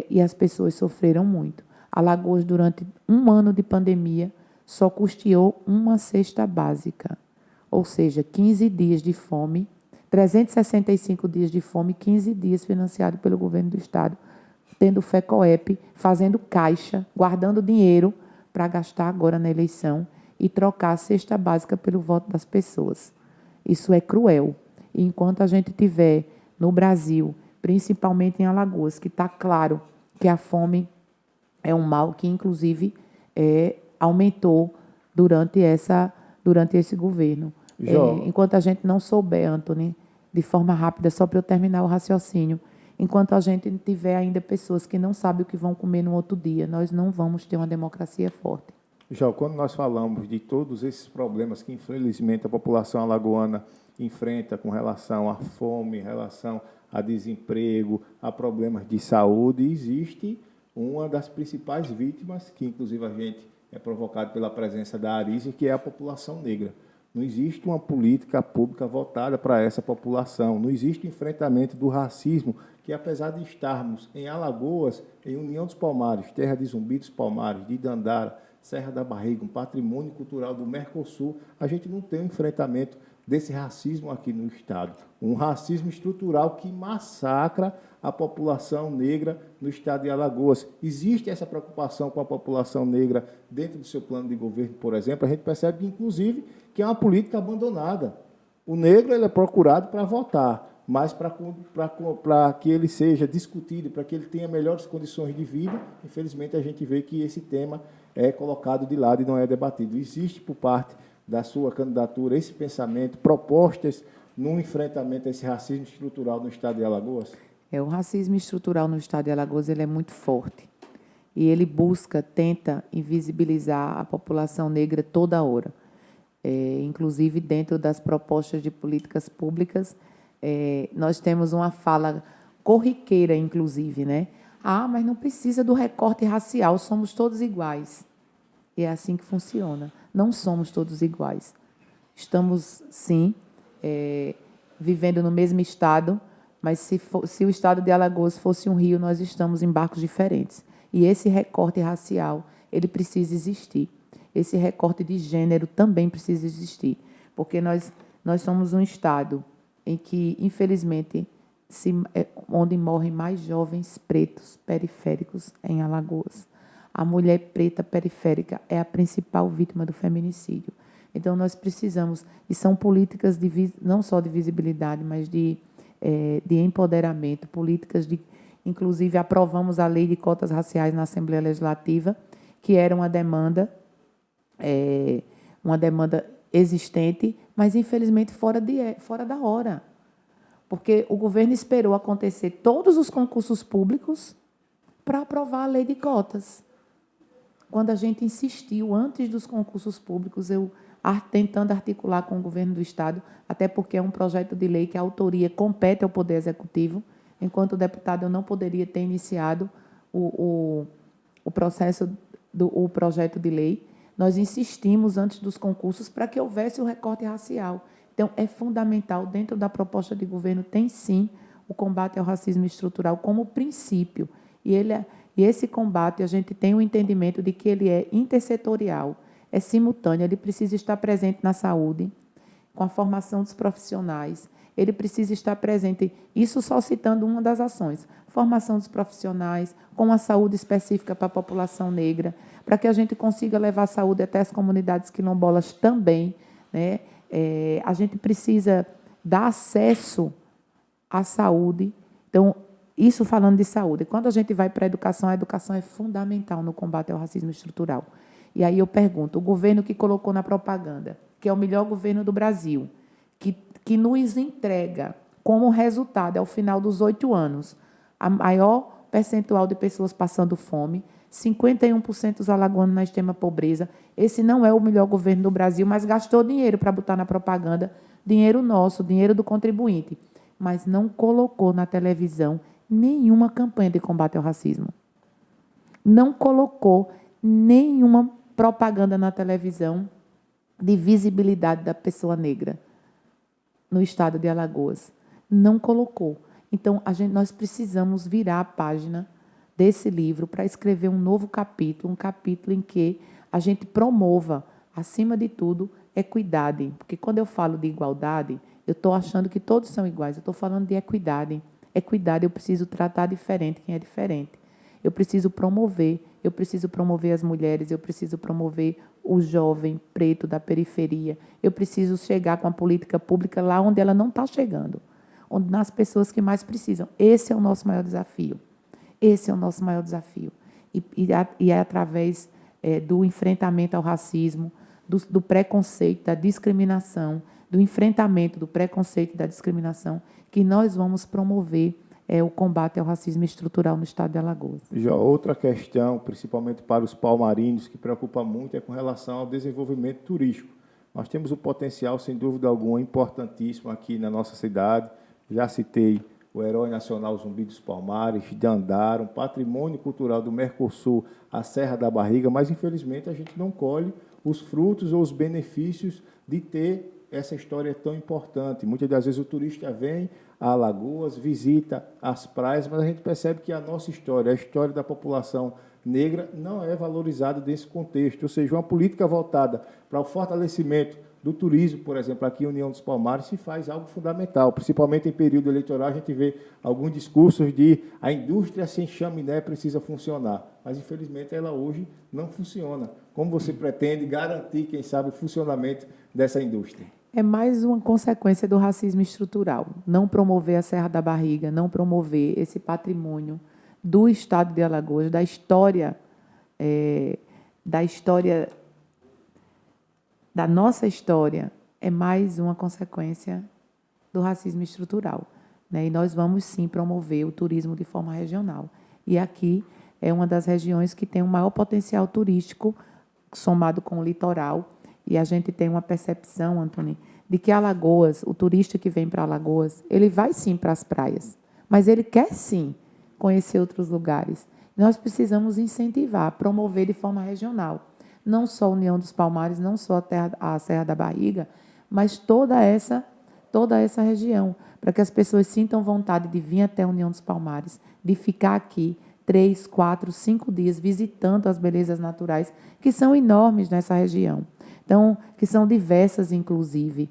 e as pessoas sofreram muito. Alagoas, durante 1 ano de pandemia, só custeou uma cesta básica, ou seja, 15 dias de fome, 365 dias de fome, 15 dias financiado pelo governo do estado, tendo FECOEP, fazendo caixa, guardando dinheiro para gastar agora na eleição e trocar a cesta básica pelo voto das pessoas. Isso é cruel. E enquanto a gente tiver no Brasil, principalmente em Alagoas, que está claro que a fome é um mal que, inclusive, aumentou durante esse governo. Enquanto a gente não souber, Antony, de forma rápida, só para eu terminar o raciocínio, enquanto a gente tiver ainda pessoas que não sabem o que vão comer no outro dia, nós não vamos ter uma democracia forte. Jó, quando nós falamos de todos esses problemas que, infelizmente, a população alagoana enfrenta com relação à fome, em relação a desemprego, a problemas de saúde, existe uma das principais vítimas, que inclusive a gente é provocado pela presença da Arise, que é a população negra. Não existe uma política pública voltada para essa população. Não existe enfrentamento do racismo, que apesar de estarmos em Alagoas, em União dos Palmares, terra de Zumbi dos Palmares, de Dandara, Serra da Barriga, um patrimônio cultural do Mercosul, a gente não tem um enfrentamento desse racismo aqui no estado. Um racismo estrutural que massacra a população negra no estado de Alagoas. Existe essa preocupação com a população negra dentro do seu plano de governo, por exemplo. A gente percebe, inclusive, que é uma política abandonada. O negro ele é procurado para votar, mas para que ele seja discutido, para que ele tenha melhores condições de vida, infelizmente a gente vê que esse tema é colocado de lado e não é debatido. Existe, por parte da sua candidatura, esse pensamento, propostas no enfrentamento a esse racismo estrutural no estado de Alagoas? O racismo estrutural no estado de Alagoas ele é muito forte. E ele tenta invisibilizar a população negra toda hora. Inclusive, dentro das propostas de políticas públicas, nós temos uma fala corriqueira, inclusive, né? Mas não precisa do recorte racial, somos todos iguais. E é assim que funciona. Não somos todos iguais. Estamos, sim, vivendo no mesmo estado, mas se o estado de Alagoas fosse um rio, nós estamos em barcos diferentes. E esse recorte racial, ele precisa existir. Esse recorte de gênero também precisa existir, porque nós somos um estado em que, infelizmente, onde morrem mais jovens pretos periféricos em Alagoas. A mulher preta periférica é a principal vítima do feminicídio. Então, nós precisamos, e são políticas não só de visibilidade, mas de empoderamento, políticas de... Inclusive, aprovamos a lei de cotas raciais na Assembleia Legislativa, que era uma demanda existente, mas, infelizmente, fora da hora. Porque o governo esperou acontecer todos os concursos públicos para aprovar a lei de cotas. Quando a gente insistiu, antes dos concursos públicos, eu tentando articular com o governo do estado, até porque é um projeto de lei que a autoria compete ao Poder Executivo. Enquanto deputado, eu não poderia ter iniciado o projeto de lei. Nós insistimos antes dos concursos para que houvesse o recorte racial. Então, é fundamental, dentro da proposta de governo, tem sim o combate ao racismo estrutural como princípio. E esse combate, a gente tem o entendimento de que ele é intersetorial, é simultâneo, ele precisa estar presente na saúde, com a formação dos profissionais, ele precisa estar presente, isso só citando uma das ações, formação dos profissionais, com a saúde específica para a população negra, para que a gente consiga levar a saúde até as comunidades quilombolas também, né? A gente precisa dar acesso à saúde. Então, isso falando de saúde. Quando a gente vai para a educação é fundamental no combate ao racismo estrutural. E aí eu pergunto, o governo que colocou na propaganda, que é o melhor governo do Brasil, que nos entrega como resultado, ao final dos 8 anos, a maior percentual de pessoas passando fome, 51% dos alagoanos na extrema pobreza. Esse não é o melhor governo do Brasil, mas gastou dinheiro para botar na propaganda, dinheiro nosso, dinheiro do contribuinte, mas não colocou na televisão nenhuma campanha de combate ao racismo. Não colocou nenhuma propaganda na televisão de visibilidade da pessoa negra no estado de Alagoas. Não colocou. Então, nós precisamos virar a página desse livro para escrever um novo capítulo, um capítulo em que a gente promova, acima de tudo, equidade. Porque quando eu falo de igualdade, eu estou achando que todos são iguais. Eu estou falando de equidade. Equidade, eu preciso tratar diferente quem é diferente. Eu preciso promover as mulheres, eu preciso promover o jovem preto da periferia. Eu preciso chegar com a política pública lá onde ela não está chegando, nas pessoas que mais precisam. Esse é o nosso maior desafio. Esse é o nosso maior desafio. E é através do enfrentamento ao racismo, do preconceito, da discriminação, do enfrentamento do preconceito e da discriminação, que nós vamos promover o combate ao racismo estrutural no estado de Alagoas. Já outra questão, principalmente para os palmarinos, que preocupa muito, é com relação ao desenvolvimento turístico. Nós temos um potencial, sem dúvida alguma, importantíssimo aqui na nossa cidade. Já citei o Herói Nacional Zumbi dos Palmares, Dandara, um patrimônio cultural do Mercosul, a Serra da Barriga, mas, infelizmente, a gente não colhe os frutos ou os benefícios de ter essa história tão importante. Muitas das vezes o turista vem a Alagoas, visita as praias, mas a gente percebe que a nossa história, a história da população negra, não é valorizada nesse contexto. Ou seja, uma política voltada para o fortalecimento do turismo, por exemplo, aqui em União dos Palmares, se faz algo fundamental. Principalmente em período eleitoral, a gente vê alguns discursos de a indústria sem chaminé precisa funcionar. Mas, infelizmente, ela hoje não funciona. Como você pretende garantir, quem sabe, o funcionamento dessa indústria? É mais uma consequência do racismo estrutural. Não promover a Serra da Barriga, não promover esse patrimônio do estado de Alagoas, da história da nossa história, é mais uma consequência do racismo estrutural. E nós vamos, sim, promover o turismo de forma regional. E aqui é uma das regiões que tem o maior potencial turístico, somado com o litoral. E a gente tem uma percepção, Antônio, de que Alagoas, o turista que vem para Alagoas, ele vai, sim, para as praias, mas ele quer, sim, conhecer outros lugares. Nós precisamos incentivar, promover de forma regional. Não só a União dos Palmares, não só a Serra da Barriga, mas toda essa região, para que as pessoas sintam vontade de vir até a União dos Palmares, de ficar aqui 3, 4, 5 dias visitando as belezas naturais, que são enormes nessa região. Então, que são diversas, inclusive,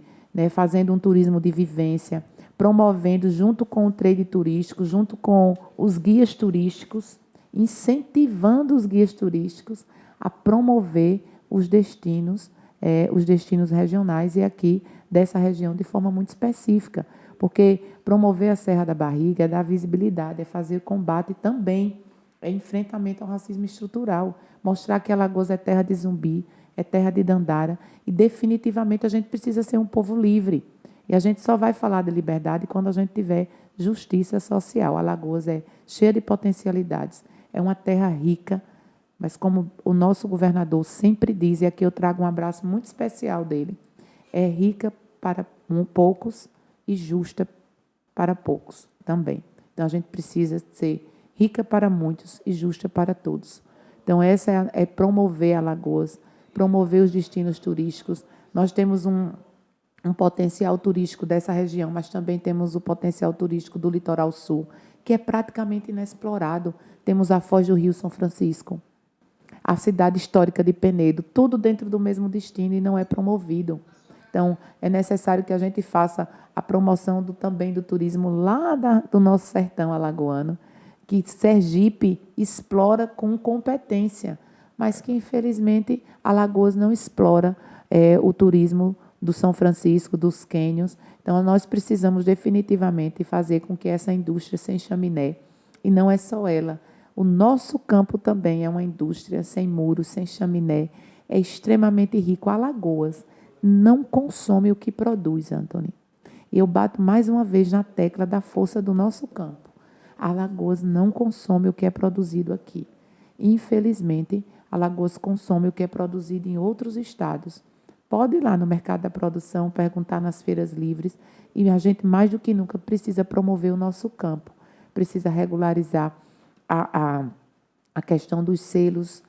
fazendo um turismo de vivência, promovendo, junto com o trade turístico, junto com os guias turísticos, incentivando os guias turísticos a promover os destinos regionais e aqui dessa região de forma muito específica, porque promover a Serra da Barriga é dar visibilidade, é fazer combate também, é enfrentamento ao racismo estrutural, mostrar que Alagoas é terra de Zumbi, é terra de Dandara, e definitivamente a gente precisa ser um povo livre. E a gente só vai falar de liberdade quando a gente tiver justiça social. Alagoas é cheia de potencialidades, é uma terra rica, mas como o nosso governador sempre diz, e aqui eu trago um abraço muito especial dele, é rica para poucos e justa para poucos também. Então, a gente precisa ser rica para muitos e justa para todos. Então, essa é promover Alagoas, promover os destinos turísticos. Nós temos um potencial turístico dessa região, mas também temos o potencial turístico do litoral sul, que é praticamente inexplorado. Temos a Foz do Rio São Francisco, a cidade histórica de Penedo, tudo dentro do mesmo destino e não é promovido. Então, é necessário que a gente faça a promoção também do turismo lá do nosso sertão alagoano, que Sergipe explora com competência, mas que, infelizmente, Alagoas não explora o turismo do São Francisco, dos cânions. Então, nós precisamos definitivamente fazer com que essa indústria sem chaminé E não é só ela. O nosso campo também é uma indústria sem muros, sem chaminé. É extremamente rico. Alagoas não consome o que produz, Antônio. E eu bato mais uma vez na tecla da força do nosso campo. Alagoas não consome o que é produzido aqui. Infelizmente, Alagoas consome o que é produzido em outros estados. Pode ir lá no mercado da produção, perguntar nas feiras livres, e a gente, mais do que nunca, precisa promover o nosso campo, precisa regularizar a questão dos selos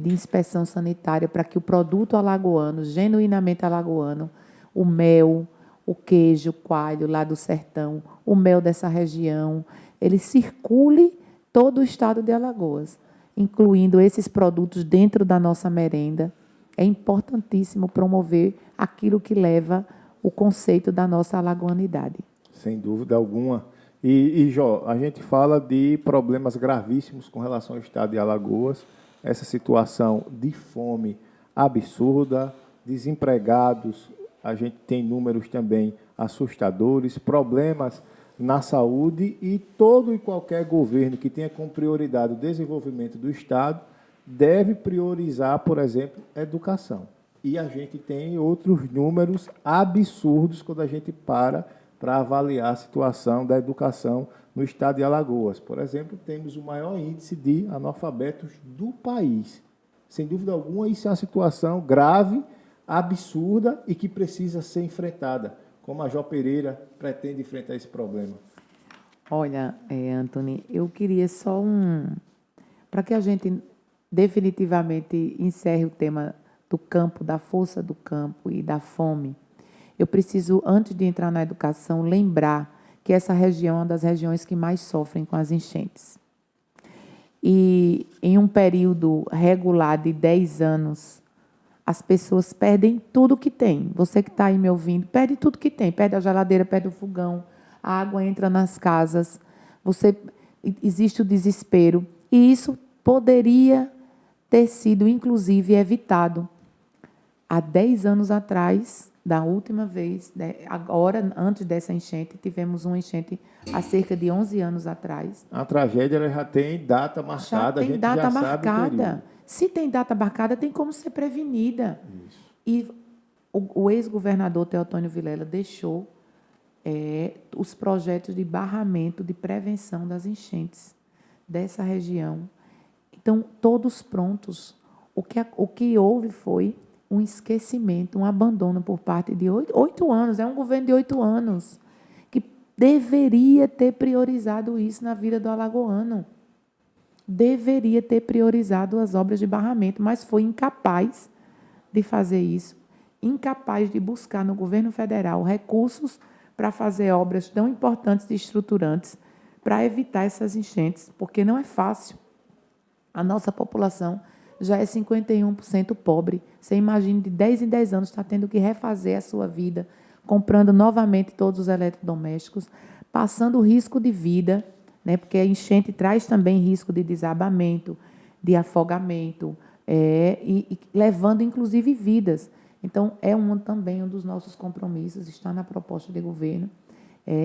de inspeção sanitária para que o produto alagoano, genuinamente alagoano, o mel, o queijo, o coalho lá do sertão, o mel dessa região, ele circule todo o estado de Alagoas, incluindo esses produtos dentro da nossa merenda. É importantíssimo promover aquilo que leva o conceito da nossa alagoanidade. Sem dúvida alguma. E Jó, a gente fala de problemas gravíssimos com relação ao estado de Alagoas, essa situação de fome absurda, desempregados, a gente tem números também assustadores, problemas na saúde, e todo e qualquer governo que tenha como prioridade o desenvolvimento do estado deve priorizar, por exemplo, a educação. E a gente tem outros números absurdos quando a gente para avaliar a situação da educação no estado de Alagoas. Por exemplo, temos o maior índice de analfabetos do país. Sem dúvida alguma, isso é uma situação grave, absurda e que precisa ser enfrentada. Como a Jó Pereira pretende enfrentar esse problema? Olha, Antônio, eu queria só para que a gente definitivamente encerre o tema do campo, da força do campo e da fome, eu preciso, antes de entrar na educação, lembrar que essa região é uma das regiões que mais sofrem com as enchentes. E em um período regular de 10 anos, as pessoas perdem tudo que tem. Você que está aí me ouvindo, perde tudo que tem. Perde a geladeira, perde o fogão, a água entra nas casas, existe o desespero. E isso poderia ter sido, inclusive, evitado. Há 10 anos atrás, da última vez, agora, antes dessa enchente, tivemos uma enchente há cerca de 11 anos atrás. A tragédia ela já tem data marcada, Já tem data marcada. Se tem data marcada, tem como ser prevenida. Isso. E o ex-governador Teotônio Vilela deixou os projetos de barramento, de prevenção das enchentes dessa região. Então, todos prontos. O que houve foi um esquecimento, um abandono por parte de 8 anos. É um governo de 8 anos que deveria ter priorizado isso na vida do alagoano. Deveria ter priorizado as obras de barramento, mas foi incapaz de fazer isso, incapaz de buscar no governo federal recursos para fazer obras tão importantes e estruturantes para evitar essas enchentes, porque não é fácil. A nossa população já é 51% pobre. Você imagina, de 10 em 10 anos, está tendo que refazer a sua vida, comprando novamente todos os eletrodomésticos, passando risco de vida, né, porque a enchente traz também risco de desabamento, de afogamento, e levando, inclusive, vidas. Então, também um dos nossos compromissos, está na proposta de governo,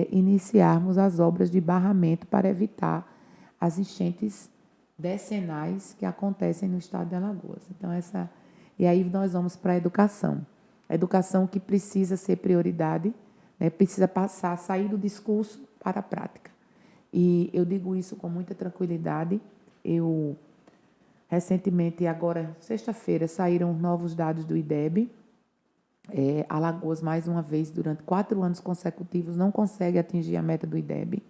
iniciarmos as obras de barramento para evitar as enchentes decenais que acontecem no estado de Alagoas. Então, e aí nós vamos para a educação. A educação que precisa ser prioridade, né, precisa sair do discurso para a prática. E eu digo isso com muita tranquilidade. Eu, recentemente, agora, sexta-feira, saíram novos dados do IDEB. Alagoas, mais uma vez, durante 4 anos consecutivos, não consegue atingir a meta do IDEB,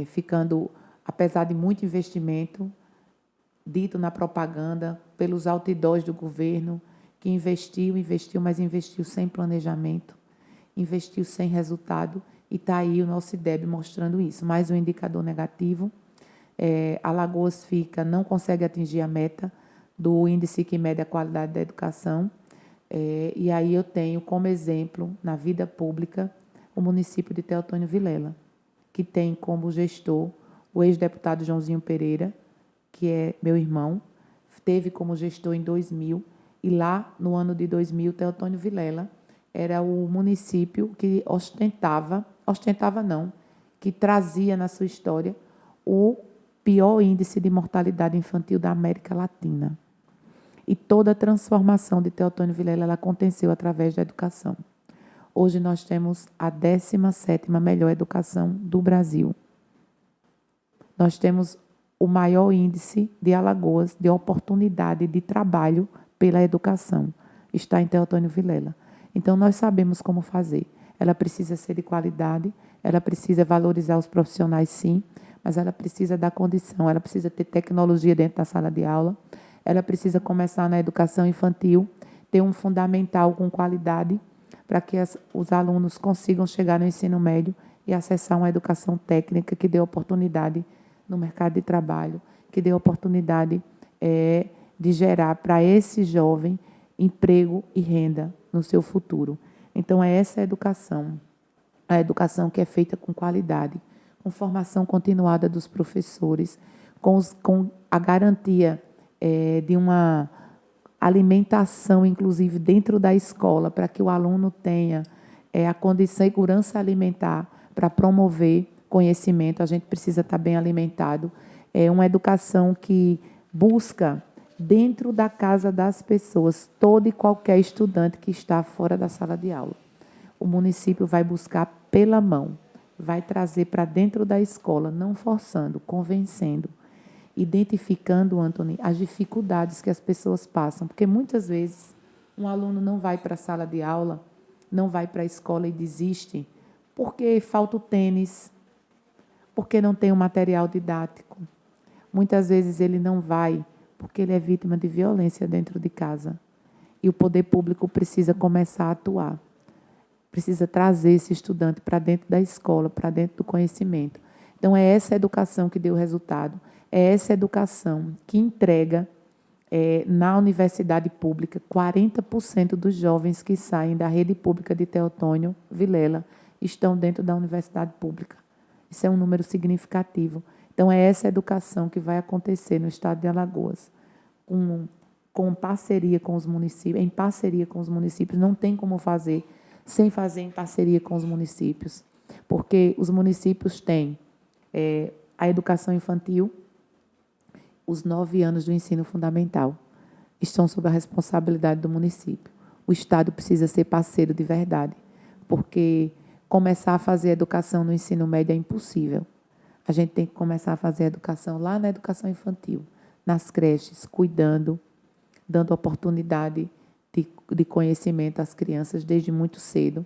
ficando, apesar de muito investimento, dito na propaganda, pelos outdoors do governo, que investiu, mas investiu sem planejamento, investiu sem resultado, e está aí o nosso IDEB mostrando isso. Mais um indicador negativo. Alagoas não consegue atingir a meta do índice que mede a qualidade da educação. E aí eu tenho como exemplo, na vida pública, o município de Teotônio Vilela, que tem como gestor o ex-deputado Joãozinho Pereira, que é meu irmão, teve como gestor em 2000, e lá no ano de 2000, Teotônio Vilela era o município que que trazia na sua história o pior índice de mortalidade infantil da América Latina. E toda a transformação de Teotônio Vilela ela aconteceu através da educação. Hoje nós temos a 17ª melhor educação do Brasil. Nós temos o maior índice de Alagoas de oportunidade de trabalho pela educação. Está em Teotônio Vilela. Então, nós sabemos como fazer. Ela precisa ser de qualidade, ela precisa valorizar os profissionais, sim, mas ela precisa dar condição, ela precisa ter tecnologia dentro da sala de aula, ela precisa começar na educação infantil, ter um fundamental com qualidade, para que os alunos consigam chegar no ensino médio e acessar uma educação técnica que dê oportunidade no mercado de trabalho, que dê oportunidade de gerar para esse jovem emprego e renda no seu futuro. Então, é essa a educação que é feita com qualidade, com formação continuada dos professores, com a garantia de uma alimentação, inclusive, dentro da escola, para que o aluno tenha a condição de segurança alimentar para promover conhecimento. A gente precisa estar bem alimentado. É uma educação que busca, dentro da casa das pessoas, todo e qualquer estudante que está fora da sala de aula. O município vai buscar pela mão, vai trazer para dentro da escola, não forçando, convencendo, identificando, Antony, as dificuldades que as pessoas passam, porque muitas vezes um aluno não vai para a sala de aula, não vai para a escola e desiste, porque falta o tênis, porque não tem o material didático. Muitas vezes ele não vai porque ele é vítima de violência dentro de casa. E o poder público precisa começar a atuar. Precisa trazer esse estudante para dentro da escola, para dentro do conhecimento. Então, é essa educação que deu resultado. É essa educação que entrega, na universidade pública, 40% dos jovens que saem da rede pública de Teotônio Vilela estão dentro da universidade pública. Isso é um número significativo. Então, é essa educação que vai acontecer no estado de Alagoas, com parceria com os municípios, em parceria com os municípios. Não tem como fazer sem fazer em parceria com os municípios, porque os municípios têm a educação infantil, os 9 anos do ensino fundamental estão sob a responsabilidade do município. O Estado precisa ser parceiro de verdade, porque começar a fazer educação no ensino médio é impossível. A gente tem que começar a fazer educação lá na educação infantil, nas creches, cuidando, dando oportunidade de conhecimento às crianças desde muito cedo,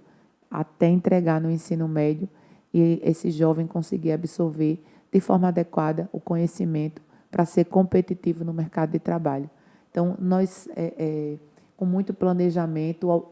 até entregar no ensino médio e esse jovem conseguir absorver de forma adequada o conhecimento para ser competitivo no mercado de trabalho. Então, nós, com muito planejamento,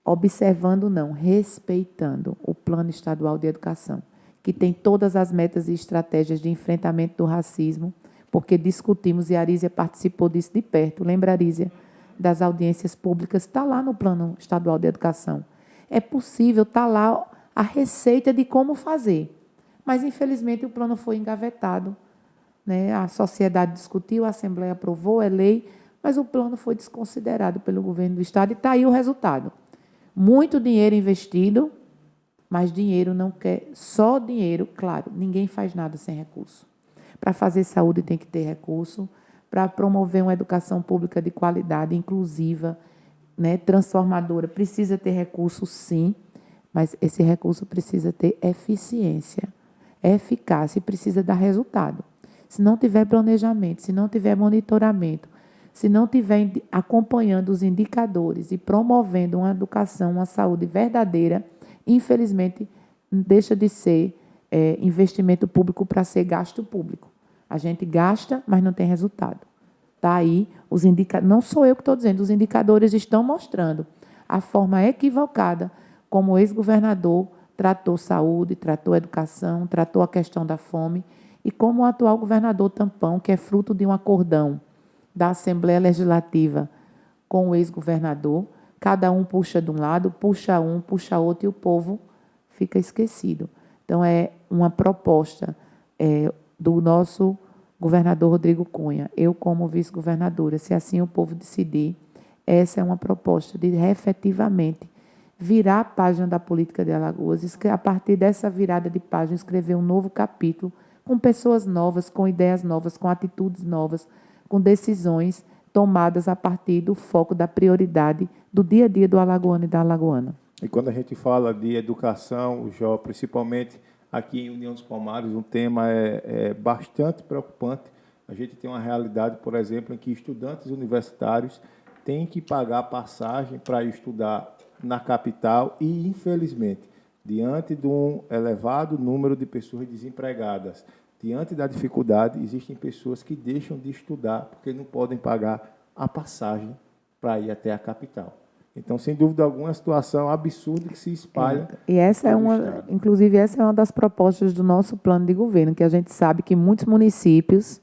observando não, respeitando o Plano Estadual de Educação, que tem todas as metas e estratégias de enfrentamento do racismo, porque discutimos e a Arísia participou disso de perto. Lembra, Arísia, das audiências públicas? Está lá no Plano Estadual de Educação. É possível, está lá a receita de como fazer, mas, infelizmente, o plano foi engavetado, né? A sociedade discutiu, a Assembleia aprovou, é lei, mas o plano foi desconsiderado pelo governo do Estado e está aí o resultado. Muito dinheiro investido, mas dinheiro não quer, só dinheiro, claro, ninguém faz nada sem recurso. Para fazer saúde tem que ter recurso, para promover uma educação pública de qualidade, inclusiva, né, transformadora, precisa ter recurso, sim, mas esse recurso precisa ter eficiência, eficácia e precisa dar resultado. Se não tiver planejamento, se não tiver monitoramento, se não tiver acompanhando os indicadores e promovendo uma educação, uma saúde verdadeira, infelizmente, deixa de ser investimento público para ser gasto público. A gente gasta, mas não tem resultado. Está aí, não sou eu que estou dizendo, os indicadores estão mostrando a forma equivocada como o ex-governador tratou saúde, tratou educação, tratou a questão da fome, e como o atual governador Tampão, que é fruto de um acordão da Assembleia Legislativa com o ex-governador, cada um puxa de um lado, puxa um, puxa outro, e o povo fica esquecido. Então, é uma proposta do nosso governador Rodrigo Cunha, eu como vice-governadora, se assim o povo decidir, essa é uma proposta de efetivamente virar a página da política de Alagoas, a partir dessa virada de página, escrever um novo capítulo com pessoas novas, com ideias novas, com atitudes novas, com decisões tomadas a partir do foco da prioridade do dia a dia do alagoano e da alagoana. E quando a gente fala de educação, Jó, principalmente aqui em União dos Palmares, um tema é bastante preocupante. A gente tem uma realidade, por exemplo, em que estudantes universitários têm que pagar passagem para estudar na capital e, infelizmente, diante de um elevado número de pessoas desempregadas, diante da dificuldade, existem pessoas que deixam de estudar porque não podem pagar a passagem para ir até a capital. Então, sem dúvida alguma, é uma situação absurda que se espalha. E essa inclusive, essa é uma das propostas do nosso plano de governo, que a gente sabe que muitos municípios,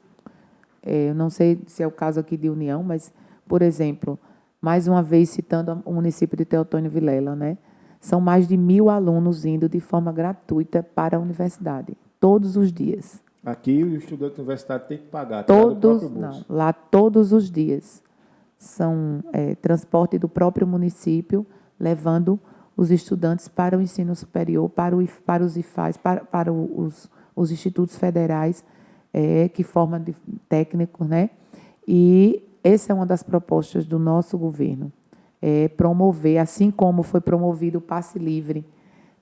eu não sei se é o caso aqui de União, mas, por exemplo, mais uma vez citando o município de Teotônio Vilela, né? São mais de 1.000 alunos indo de forma gratuita para a universidade, todos os dias. Aqui, o estudante universitário tem que pagar. Todos, não, lá todos os dias. São transporte do próprio município, levando os estudantes para o ensino superior, para os IFAs, para os institutos federais, que formam técnicos, né? E essa é uma das propostas do nosso governo, promover, assim como foi promovido o passe livre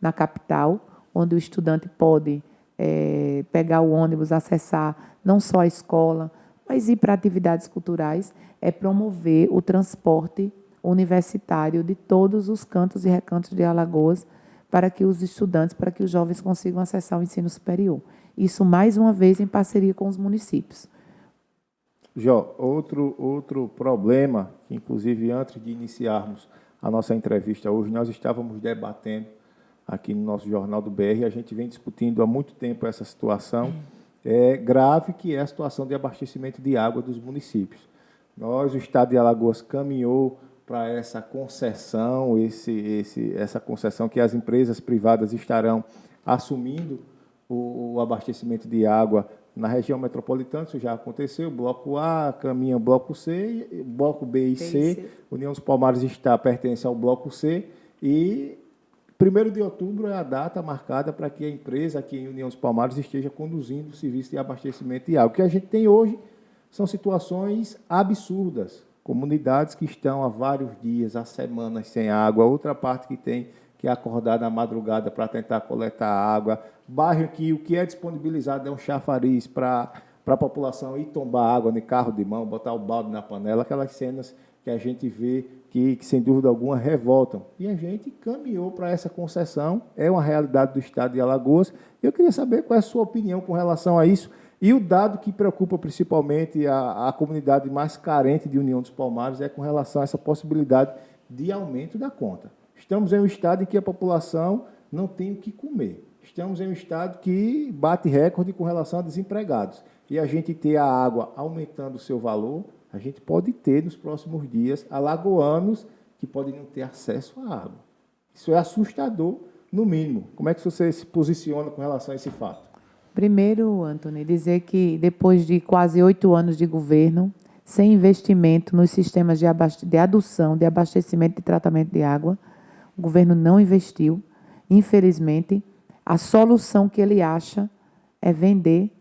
na capital, onde o estudante pode pegar o ônibus, acessar não só a escola, mas ir para atividades culturais, é promover o transporte universitário de todos os cantos e recantos de Alagoas para que os estudantes, para que os jovens consigam acessar o ensino superior. Isso, mais uma vez, em parceria com os municípios. Jó, outro problema, que inclusive antes de iniciarmos a nossa entrevista hoje, nós estávamos debatendo aqui no nosso Jornal do BR, a gente vem discutindo há muito tempo essa situação grave, que é a situação de abastecimento de água dos municípios. O Estado de Alagoas caminhou para essa concessão, essa concessão que as empresas privadas estarão assumindo o abastecimento de água na região metropolitana. Isso já aconteceu, bloco A caminha bloco C, bloco B e C. União dos Palmares pertence ao bloco C e 1º de outubro é a data marcada para que a empresa aqui em União dos Palmares esteja conduzindo o serviço de abastecimento de água. O que a gente tem hoje são situações absurdas. Comunidades que estão há vários dias, há semanas sem água. Outra parte que tem que acordar na madrugada para tentar coletar água. Bairro que o que é disponibilizado é um chafariz para a população ir tombar água no carro de mão, botar o balde na panela, aquelas cenas que a gente vê que sem dúvida alguma, revoltam. E a gente caminhou para essa concessão, é uma realidade do Estado de Alagoas. Eu queria saber qual é a sua opinião com relação a isso. E o dado que preocupa principalmente a comunidade mais carente de União dos Palmares é com relação a essa possibilidade de aumento da conta. Estamos em um estado em que a população não tem o que comer. Estamos em um estado que bate recorde com relação a desempregados. E a gente ter a água aumentando o seu valor, a gente pode ter, nos próximos dias, alagoanos que podem não ter acesso à água. Isso é assustador, no mínimo. Como é que você se posiciona com relação a esse fato? Primeiro, Antônio, dizer que depois de quase 8 anos de governo, sem investimento nos sistemas de adução, de abastecimento e tratamento de água, o governo não investiu. Infelizmente, a solução que ele acha é vender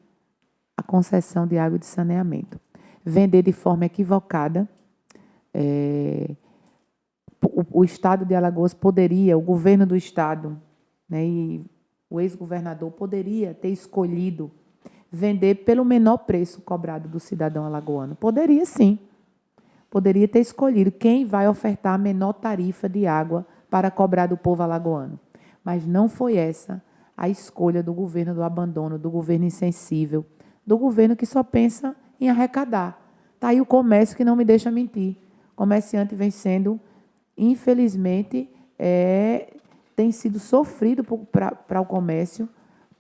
a concessão de água e de saneamento. Vender de forma equivocada. O Estado de Alagoas poderia, o governo do Estado, né, e o ex-governador poderia ter escolhido vender pelo menor preço cobrado do cidadão alagoano. Poderia, sim. Poderia ter escolhido quem vai ofertar a menor tarifa de água para cobrar do povo alagoano. Mas não foi essa a escolha do governo do abandono, do governo insensível, do governo que só pensa em arrecadar. Está aí o comércio que não me deixa mentir. O comerciante vem sendo, infelizmente, tem sido sofrido para o comércio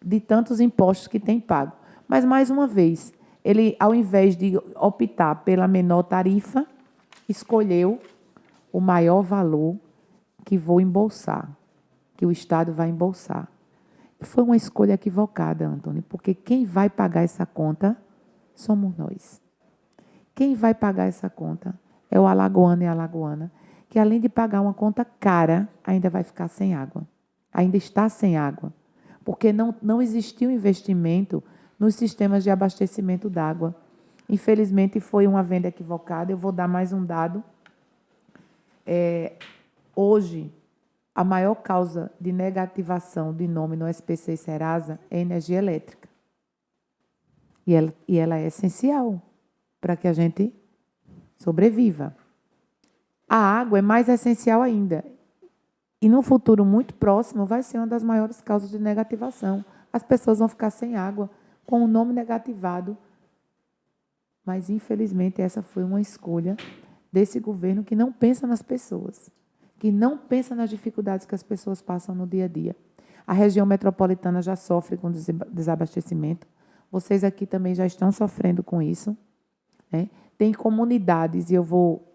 de tantos impostos que tem pago. Mas, mais uma vez, ele, ao invés de optar pela menor tarifa, escolheu o maior valor que vou embolsar, que o Estado vai embolsar. Foi uma escolha equivocada, Antônio, porque quem vai pagar essa conta somos nós. Quem vai pagar essa conta é o alagoano e a alagoana, que além de pagar uma conta cara, ainda vai ficar sem água. Ainda está sem água. Porque não existiu investimento nos sistemas de abastecimento d'água. Infelizmente, foi uma venda equivocada. Eu vou dar mais um dado. Hoje, a maior causa de negativação de nome no SPC e Serasa é energia elétrica. E ela é essencial para que a gente sobreviva. A água é mais essencial ainda. E no futuro muito próximo vai ser uma das maiores causas de negativação. As pessoas vão ficar sem água, com o nome negativado. Mas, infelizmente, essa foi uma escolha desse governo que não pensa nas pessoas, que não pensa nas dificuldades que as pessoas passam no dia a dia. A região metropolitana já sofre com desabastecimento. Vocês aqui também já estão sofrendo com isso, né? Tem comunidades, e eu vou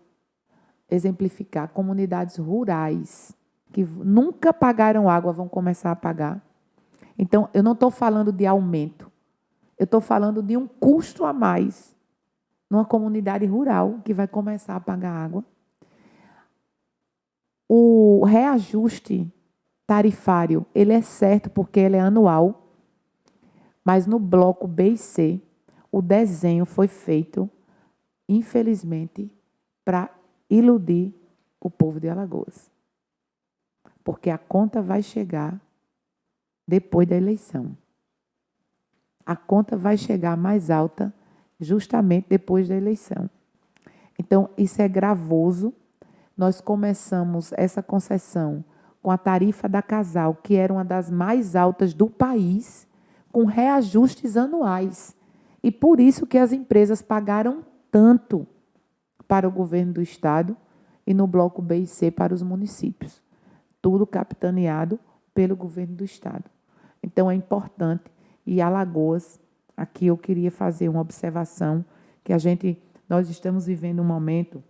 exemplificar, comunidades rurais, que nunca pagaram água, vão começar a pagar. Então, eu não estou falando de aumento, eu estou falando de um custo a mais numa comunidade rural que vai começar a pagar água. O reajuste tarifário, ele é certo porque ele é anual, mas no bloco B e C, o desenho foi feito, infelizmente, para iludir o povo de Alagoas. Porque a conta vai chegar depois da eleição. A conta vai chegar mais alta justamente depois da eleição. Então, isso é gravoso. Nós começamos essa concessão com a tarifa da Casal, que era uma das mais altas do país, com reajustes anuais. E por isso que as empresas pagaram tanto para o governo do Estado e no bloco B e C para os municípios. Tudo capitaneado pelo governo do Estado. Então, é importante. E Alagoas, aqui eu queria fazer uma observação, que nós estamos vivendo um momento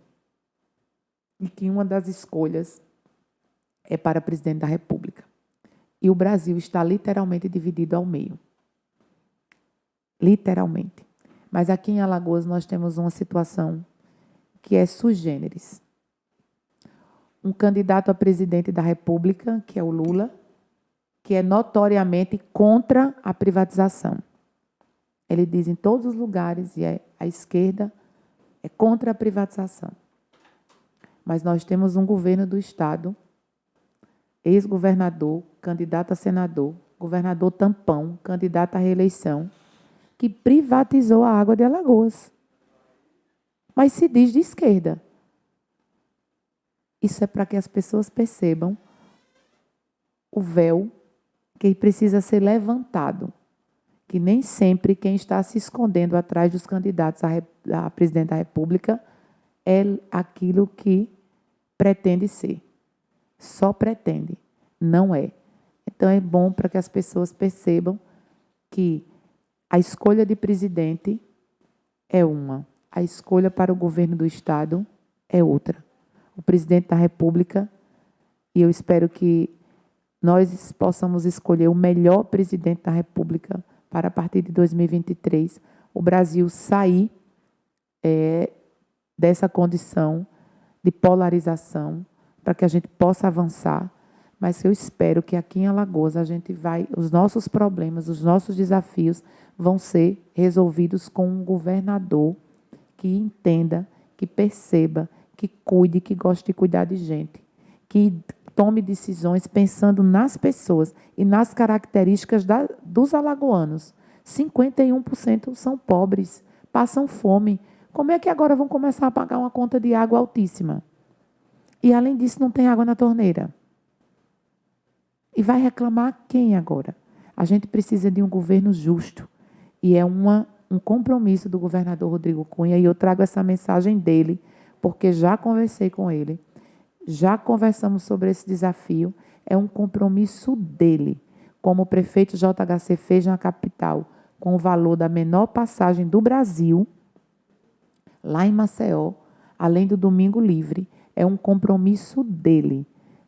em que uma das escolhas é para presidente da República. E o Brasil está literalmente dividido ao meio. Literalmente. Mas aqui em Alagoas nós temos uma situação que é sui generis. Um candidato a presidente da República, que é o Lula, que é notoriamente contra a privatização. Ele diz em todos os lugares, e a esquerda é contra a privatização. Mas nós temos um governo do Estado, ex-governador, candidato a senador, governador tampão, candidato à reeleição, que privatizou a água de Alagoas. Mas se diz de esquerda. Isso é para que as pessoas percebam o véu que precisa ser levantado. Que nem sempre quem está se escondendo atrás dos candidatos a presidente da República é aquilo que pretende ser. Só pretende, não é. Então, é bom para que as pessoas percebam que a escolha de presidente é uma, a escolha para o governo do Estado é outra. O presidente da República, e eu espero que nós possamos escolher o melhor presidente da República para, a partir de 2023, o Brasil sair dessa condição de polarização, para que a gente possa avançar. Mas eu espero que aqui em Alagoas os nossos problemas, os nossos desafios vão ser resolvidos com um governador que entenda, que perceba, que cuide, que goste de cuidar de gente, que tome decisões pensando nas pessoas e nas características dos alagoanos. 51% são pobres, passam fome. Como é que agora vão começar a pagar uma conta de água altíssima? E, além disso, não tem água na torneira. E vai reclamar quem agora? A gente precisa de um governo justo. E é um compromisso do governador Rodrigo Cunha, e eu trago essa mensagem dele, porque já conversei com ele, já conversamos sobre esse desafio, é um compromisso dele, como o prefeito JHC fez na capital, com o valor da menor passagem do Brasil, lá em Maceió, além do Domingo Livre, é um compromisso dele,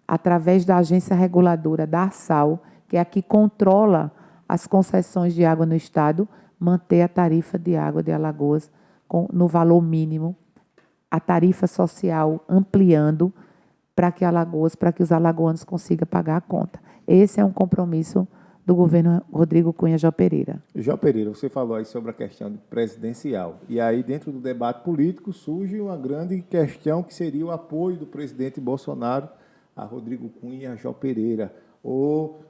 através da agência reguladora da ARSAL, que é a que controla as concessões de água no Estado, manter a tarifa de água de Alagoas no valor mínimo, a tarifa social ampliando para que os alagoanos consigam pagar a conta. Esse é um compromisso do governo Rodrigo Cunha Jó Pereira. Jó Pereira, você falou aí sobre a questão presidencial. E aí, dentro do debate político, surge uma grande questão que seria o apoio do presidente Bolsonaro a Rodrigo Cunha e a Jó Pereira. Ou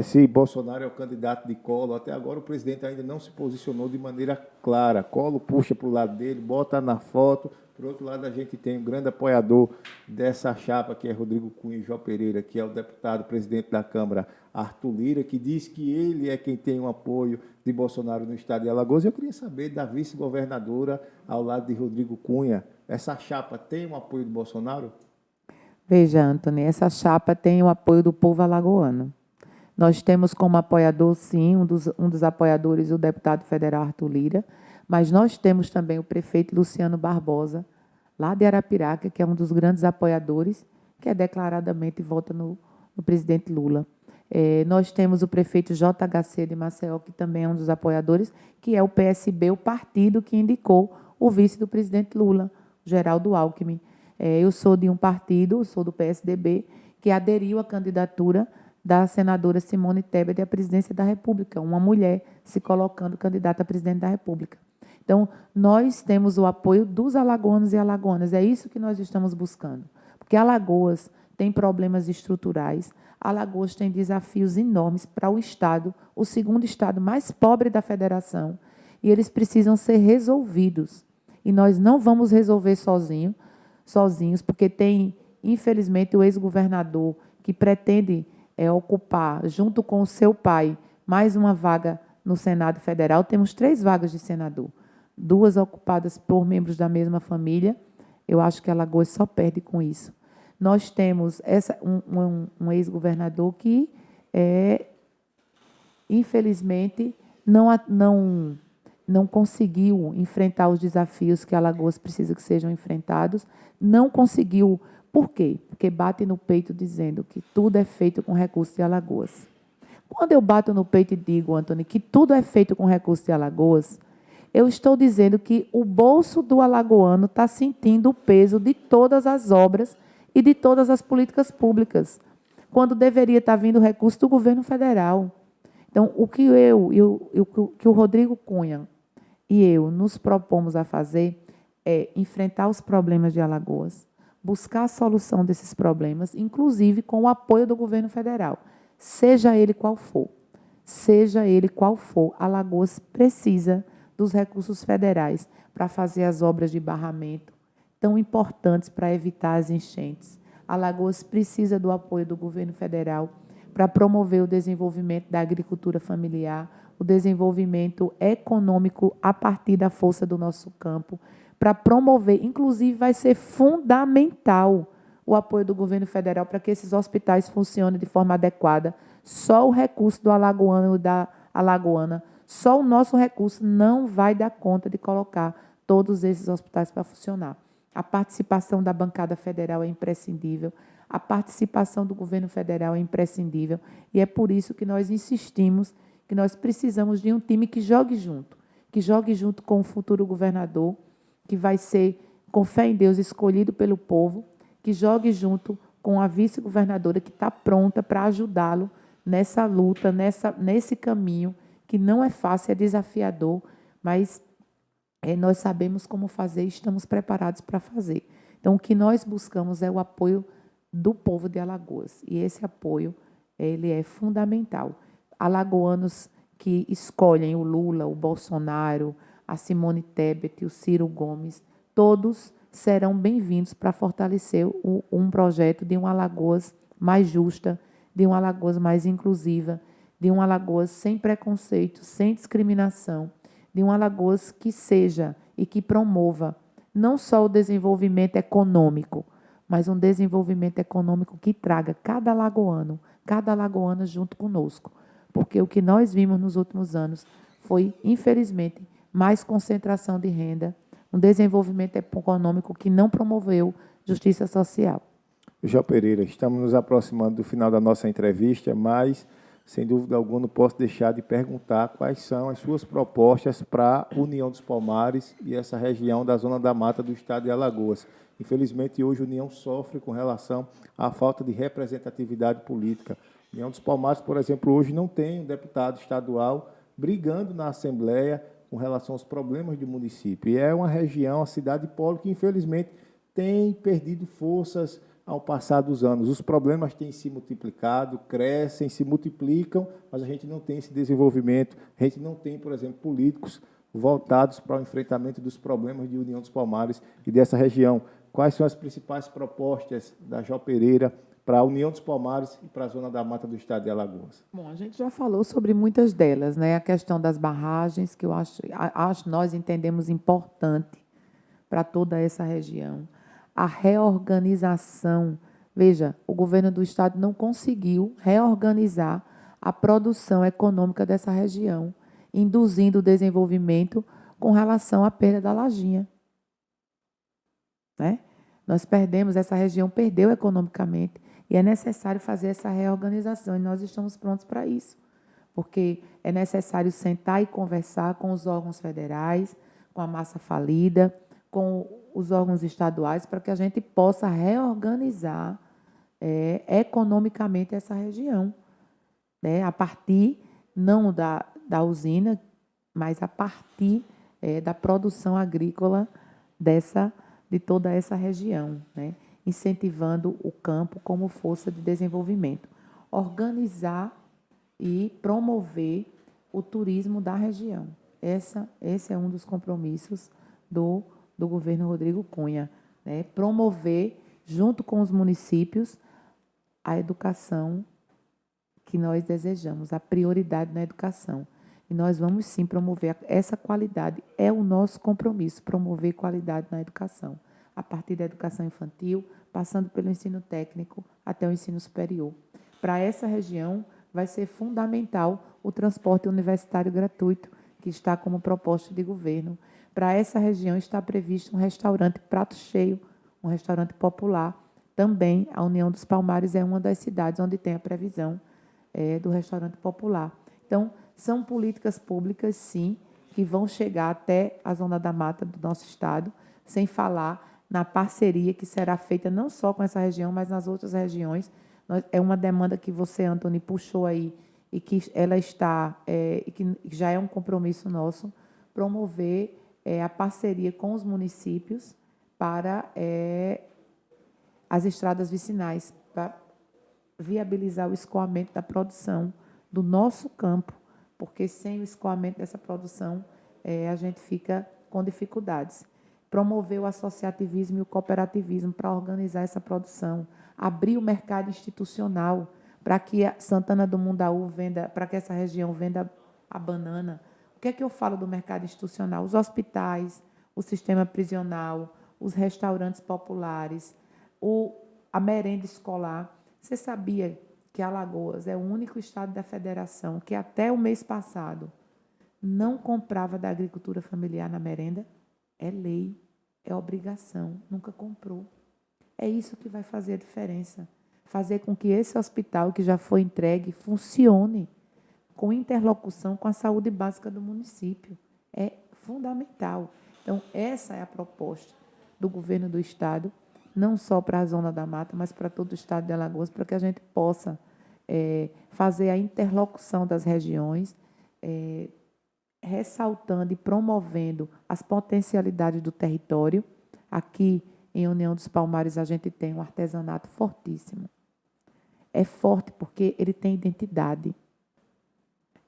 se Bolsonaro é o candidato de Collor. Até agora o presidente ainda não se posicionou de maneira clara. Collor puxa para o lado dele, bota na foto. Por outro lado, a gente tem um grande apoiador dessa chapa, que é Rodrigo Cunha e Jó Pereira, que é o deputado presidente da Câmara, Arthur Lira, que diz que ele é quem tem o apoio de Bolsonaro no estado de Alagoas. Eu queria saber da vice-governadora ao lado de Rodrigo Cunha. Essa chapa tem o apoio de Bolsonaro? Veja, Antony, essa chapa tem o apoio do povo alagoano. Nós temos como apoiador, sim, um dos apoiadores, o deputado federal Arthur Lira, mas nós temos também o prefeito Luciano Barbosa, lá de Arapiraca, que é um dos grandes apoiadores, que declaradamente vota no presidente Lula. Nós temos o prefeito JHC de Maceió, que também é um dos apoiadores, que é o PSB, o partido que indicou o vice do presidente Lula, Geraldo Alckmin. Eu sou de um partido, sou do PSDB, que aderiu à candidatura da senadora Simone Tebet à presidência da República, uma mulher se colocando candidata a presidente da República. Então, nós temos o apoio dos alagoanos e alagoanas, é isso que nós estamos buscando. Porque Alagoas tem problemas estruturais, Alagoas tem desafios enormes para o Estado, o segundo Estado mais pobre da Federação, e eles precisam ser resolvidos. E nós não vamos resolver sozinhos, porque tem, infelizmente, o ex-governador que pretende ocupar, junto com o seu pai, mais uma vaga no Senado Federal. Temos 3 vagas de senador, 2 ocupadas por membros da mesma família. Eu acho que Alagoas só perde com isso. Nós temos um ex-governador que, infelizmente, não conseguiu enfrentar os desafios que Alagoas precisa que sejam enfrentados, não conseguiu. Por quê? Porque bate no peito dizendo que tudo é feito com recursos de Alagoas. Quando eu bato no peito e digo, Antony, que tudo é feito com recursos de Alagoas, eu estou dizendo que o bolso do alagoano está sentindo o peso de todas as obras e de todas as políticas públicas, quando deveria estar vindo recurso do governo federal. Então, o que o Rodrigo Cunha e eu nos propomos a fazer é enfrentar os problemas de Alagoas, buscar a solução desses problemas, inclusive com o apoio do governo federal, seja ele qual for. Alagoas precisa dos recursos federais para fazer as obras de barramento tão importantes para evitar as enchentes. Alagoas precisa do apoio do governo federal para promover o desenvolvimento da agricultura familiar, o desenvolvimento econômico a partir da força do nosso campo, para promover, inclusive vai ser fundamental o apoio do governo federal para que esses hospitais funcionem de forma adequada. Só o recurso do alagoano e da alagoana, só o nosso recurso não vai dar conta de colocar todos esses hospitais para funcionar. A participação da bancada federal é imprescindível, a participação do governo federal é imprescindível, e é por isso que nós insistimos que nós precisamos de um time que jogue junto com o futuro governador, que vai ser, com fé em Deus, escolhido pelo povo, que jogue junto com a vice-governadora que está pronta para ajudá-lo nessa luta, nesse caminho, que não é fácil, é desafiador, mas nós sabemos como fazer e estamos preparados para fazer. Então, o que nós buscamos é o apoio do povo de Alagoas, e esse apoio ele é fundamental. Alagoanos que escolhem o Lula, o Bolsonaro, a Simone Tebet, o Ciro Gomes, todos serão bem-vindos para fortalecer um projeto de uma Alagoas mais justa, de uma Alagoas mais inclusiva, de uma Alagoas sem preconceito, sem discriminação, de uma Alagoas que seja e que promova não só o desenvolvimento econômico, mas um desenvolvimento econômico que traga cada alagoana junto conosco. Porque o que nós vimos nos últimos anos foi, infelizmente, mais concentração de renda, um desenvolvimento econômico que não promoveu justiça social. Jó Pereira, estamos nos aproximando do final da nossa entrevista, mas, sem dúvida alguma, não posso deixar de perguntar quais são as suas propostas para a União dos Palmares e essa região da Zona da Mata do estado de Alagoas. Infelizmente, hoje a União sofre com relação à falta de representatividade política. União dos Palmares, por exemplo, hoje não tem um deputado estadual brigando na Assembleia com relação aos problemas do município. E é uma região, a cidade de polo, que infelizmente tem perdido forças ao passar dos anos. Os problemas têm se multiplicado, crescem, se multiplicam, mas a gente não tem esse desenvolvimento, a gente não tem, por exemplo, políticos voltados para o enfrentamento dos problemas de União dos Palmares e dessa região. Quais são as principais propostas da Jó Pereira para a União dos Palmares e para a Zona da Mata do Estado de Alagoas? Bom, a gente já falou sobre muitas delas, né? A questão das barragens, que eu acho nós entendemos importante para toda essa região. A reorganização. Veja, o governo do Estado não conseguiu reorganizar a produção econômica dessa região, induzindo o desenvolvimento com relação à perda da lajinha. Né? Nós perdemos, essa região perdeu economicamente, e é necessário fazer essa reorganização, e nós estamos prontos para isso, porque é necessário sentar e conversar com os órgãos federais, com a massa falida, com os órgãos estaduais, para que a gente possa reorganizar economicamente essa região, né? A partir, não da usina, mas a partir da produção agrícola de toda essa região, né? Incentivando o campo como força de desenvolvimento. Organizar e promover o turismo da região. Esse é um dos compromissos do governo Rodrigo Cunha, né? Promover, junto com os municípios, a educação que nós desejamos, a prioridade na educação. E nós vamos sim promover essa qualidade. É o nosso compromisso, promover qualidade na educação, a partir da educação infantil, passando pelo ensino técnico até o ensino superior. Para essa região, vai ser fundamental o transporte universitário gratuito, que está como proposta de governo. Para essa região está previsto um restaurante prato cheio, um restaurante popular. Também a União dos Palmares é uma das cidades onde tem a previsão do restaurante popular. Então, são políticas públicas, sim, que vão chegar até a Zona da Mata do nosso estado, sem falar na parceria que será feita não só com essa região, mas nas outras regiões. É uma demanda que você, Antônio, puxou aí, e que ela está, e que já é um compromisso nosso, promover a parceria com os municípios para as estradas vicinais, para viabilizar o escoamento da produção do nosso campo, porque sem o escoamento dessa produção, a gente fica com dificuldades. Promover o associativismo e o cooperativismo para organizar essa produção, abrir o mercado institucional para que a Santana do Mundaú venda, para que essa região venda a banana. O que é que eu falo do mercado institucional? Os hospitais, o sistema prisional, os restaurantes populares, a merenda escolar. Você sabia que Alagoas é o único estado da federação que até o mês passado não comprava da agricultura familiar na merenda? É lei, é obrigação, nunca comprou. É isso que vai fazer a diferença. Fazer com que esse hospital que já foi entregue funcione com interlocução com a saúde básica do município. É fundamental. Então, essa é a proposta do governo do estado, não só para a Zona da Mata, mas para todo o estado de Alagoas, para que a gente possa fazer a interlocução das regiões, ressaltando e promovendo as potencialidades do território. Aqui, em União dos Palmares, a gente tem um artesanato fortíssimo. É forte porque ele tem identidade.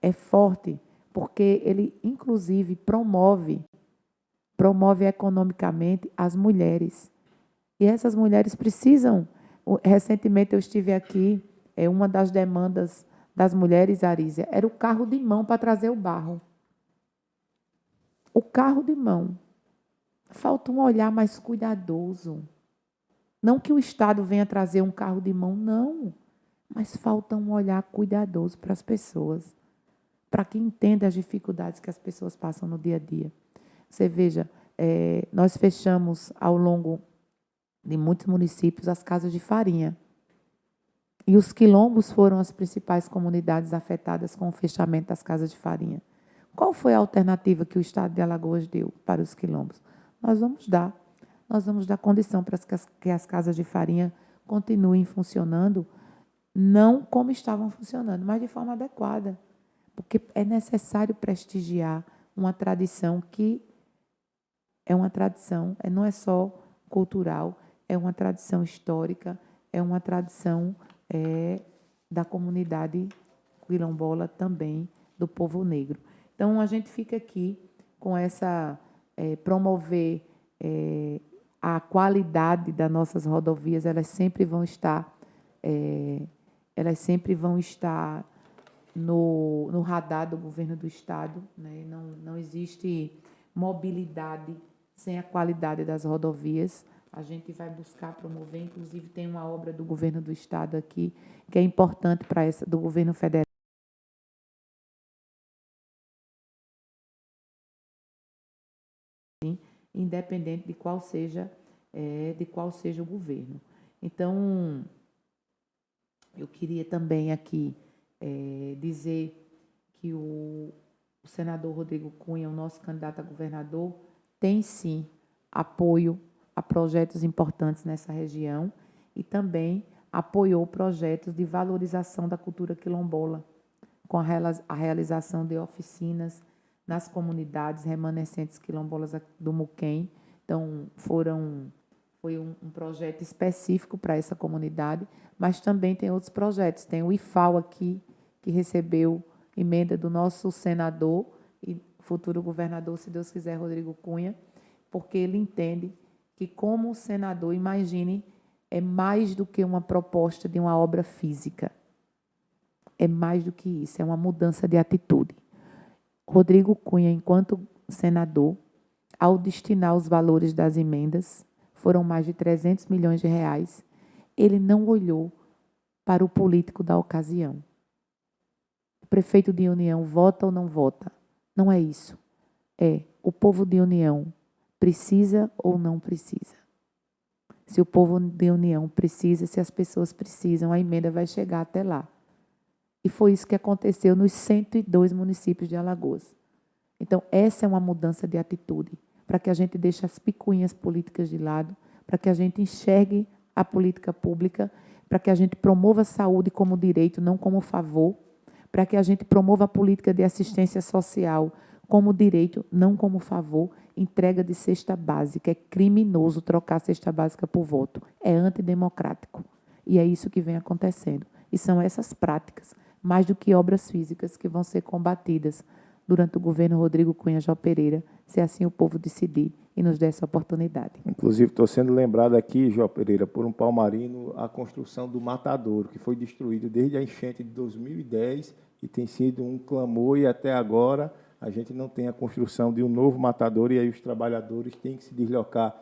É forte porque ele, inclusive, promove economicamente as mulheres. E essas mulheres precisam... Recentemente, eu estive aqui, uma das demandas das mulheres, Arísia, era o carro de mão para trazer o barro. O carro de mão. Falta um olhar mais cuidadoso. Não que o Estado venha trazer um carro de mão, não. Mas falta um olhar cuidadoso para as pessoas, para que entenda as dificuldades que as pessoas passam no dia a dia. Você veja, nós fechamos ao longo de muitos municípios as casas de farinha. E os quilombos foram as principais comunidades afetadas com o fechamento das casas de farinha. Qual foi a alternativa que o Estado de Alagoas deu para os quilombos? Nós vamos dar condição para que as casas de farinha continuem funcionando não como estavam funcionando, mas de forma adequada, porque é necessário prestigiar uma tradição que é uma tradição, não é só cultural, é uma tradição histórica, é uma tradição da comunidade quilombola também, do povo negro. Então, a gente fica aqui com essa, promover a qualidade das nossas rodovias, elas sempre vão estar no radar do governo do Estado, né? Não existe mobilidade sem a qualidade das rodovias. A gente vai buscar promover, inclusive tem uma obra do governo do Estado aqui, que é importante para essa, do governo federal, independente de qual seja o governo. Então, eu queria também aqui dizer que o senador Rodrigo Cunha, o nosso candidato a governador, tem sim apoio a projetos importantes nessa região e também apoiou projetos de valorização da cultura quilombola, com a realização de oficinas nas comunidades remanescentes quilombolas do Muquem. Então, foi um projeto específico para essa comunidade, mas também tem outros projetos. Tem o IFAO aqui, que recebeu emenda do nosso senador e futuro governador, se Deus quiser, Rodrigo Cunha, porque ele entende que, como senador, imagine, é mais do que uma proposta de uma obra física. É mais do que isso, é uma mudança de atitude. Rodrigo Cunha, enquanto senador, ao destinar os valores das emendas, foram mais de 300 milhões de reais, ele não olhou para o político da ocasião. O prefeito de União vota ou não vota? Não é isso. É o povo de União precisa ou não precisa. Se o povo de União precisa, se as pessoas precisam, a emenda vai chegar até lá. E foi isso que aconteceu nos 102 municípios de Alagoas. Então, essa é uma mudança de atitude, para que a gente deixe as picuinhas políticas de lado, para que a gente enxergue a política pública, para que a gente promova a saúde como direito, não como favor, para que a gente promova a política de assistência social como direito, não como favor, entrega de cesta básica. É criminoso trocar a cesta básica por voto. É antidemocrático. E é isso que vem acontecendo. E são essas práticas, mais do que obras físicas, que vão ser combatidas durante o governo Rodrigo Cunha Jó Pereira, se assim o povo decidir e nos der essa oportunidade. Inclusive, estou sendo lembrado aqui, Jó Pereira, por um palmarino, a construção do matadouro, que foi destruído desde a enchente de 2010 e tem sido um clamor, e até agora a gente não tem a construção de um novo matadouro, e aí os trabalhadores têm que se deslocar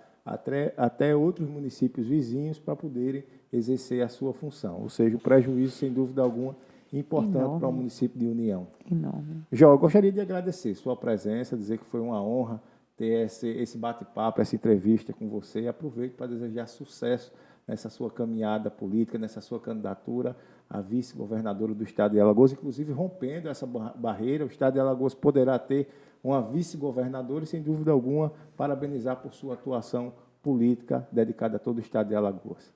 até outros municípios vizinhos para poderem exercer a sua função. Ou seja, o prejuízo, sem dúvida alguma, importante Enorme. para o município de União. Enorme. Jó, eu gostaria de agradecer sua presença, dizer que foi uma honra ter esse bate-papo, essa entrevista com você, e aproveito para desejar sucesso nessa sua caminhada política, nessa sua candidatura a vice-governadora do Estado de Alagoas, inclusive rompendo essa barreira. O Estado de Alagoas poderá ter uma vice-governadora e, sem dúvida alguma, parabenizar por sua atuação política dedicada a todo o Estado de Alagoas.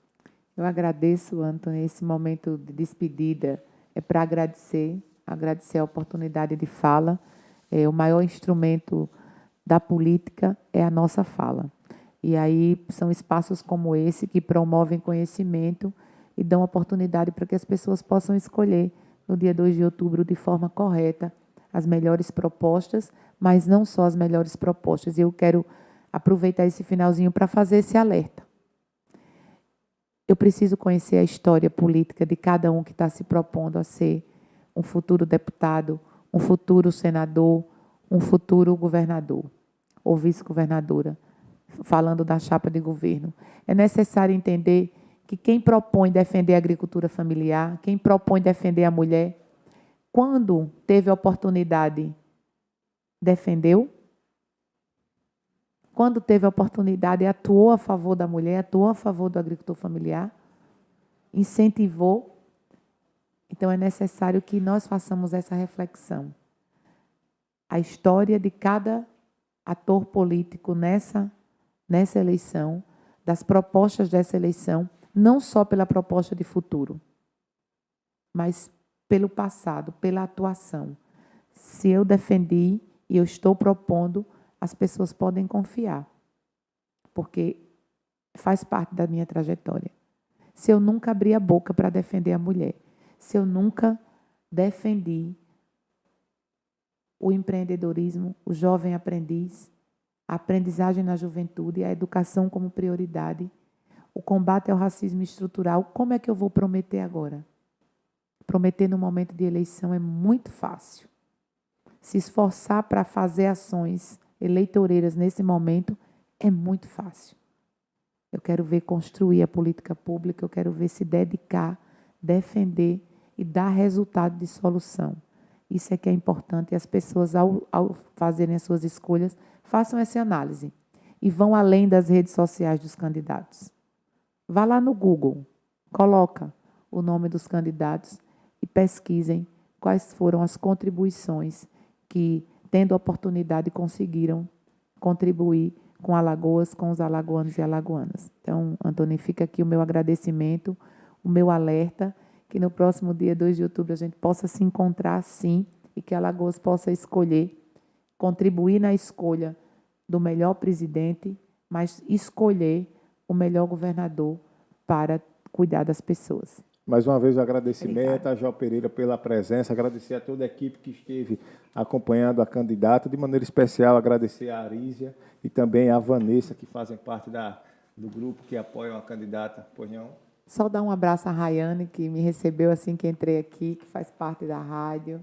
Eu agradeço, Antônio, esse momento de despedida é para agradecer a oportunidade de fala. O maior instrumento da política é a nossa fala. E aí são espaços como esse que promovem conhecimento e dão oportunidade para que as pessoas possam escolher, no dia 2 de outubro, de forma correta, as melhores propostas, mas não só as melhores propostas. Eu quero aproveitar esse finalzinho para fazer esse alerta. Eu preciso conhecer a história política de cada um que está se propondo a ser um futuro deputado, um futuro senador, um futuro governador ou vice-governadora, falando da chapa de governo. É necessário entender que quem propõe defender a agricultura familiar, quem propõe defender a mulher, quando teve a oportunidade, defendeu? Quando teve a oportunidade, atuou a favor da mulher, atuou a favor do agricultor familiar, incentivou. Então, é necessário que nós façamos essa reflexão. A história de cada ator político nessa eleição, das propostas dessa eleição, não só pela proposta de futuro, mas pelo passado, pela atuação. Se eu defendi e eu estou propondo, as pessoas podem confiar, porque faz parte da minha trajetória. Se eu nunca abri a boca para defender a mulher, se eu nunca defendi o empreendedorismo, o jovem aprendiz, a aprendizagem na juventude, a educação como prioridade, o combate ao racismo estrutural, como é que eu vou prometer agora? Prometer no momento de eleição é muito fácil. Se esforçar para fazer ações eleitoreiras nesse momento é muito fácil. Eu quero ver construir a política pública, eu quero ver se dedicar, defender e dar resultado de solução. Isso é que é importante. E as pessoas, ao fazerem as suas escolhas, façam essa análise e vão além das redes sociais dos candidatos. Vá lá no Google, coloca o nome dos candidatos e pesquisem quais foram as contribuições que, tendo oportunidade, conseguiram contribuir com Alagoas, com os alagoanos e alagoanas. Então, Antônio, fica aqui o meu agradecimento, o meu alerta, que no próximo dia 2 de outubro a gente possa se encontrar sim e que Alagoas possa escolher, contribuir na escolha do melhor presidente, mas escolher o melhor governador para cuidar das pessoas. Mais uma vez o agradecimento a Jó Pereira pela presença, agradecer a toda a equipe que esteve acompanhando a candidata, de maneira especial agradecer a Arísia e também a Vanessa, que fazem parte do grupo que apoiam a candidata. Pois não? Só dar um abraço à Rayane, que me recebeu assim que entrei aqui, que faz parte da rádio.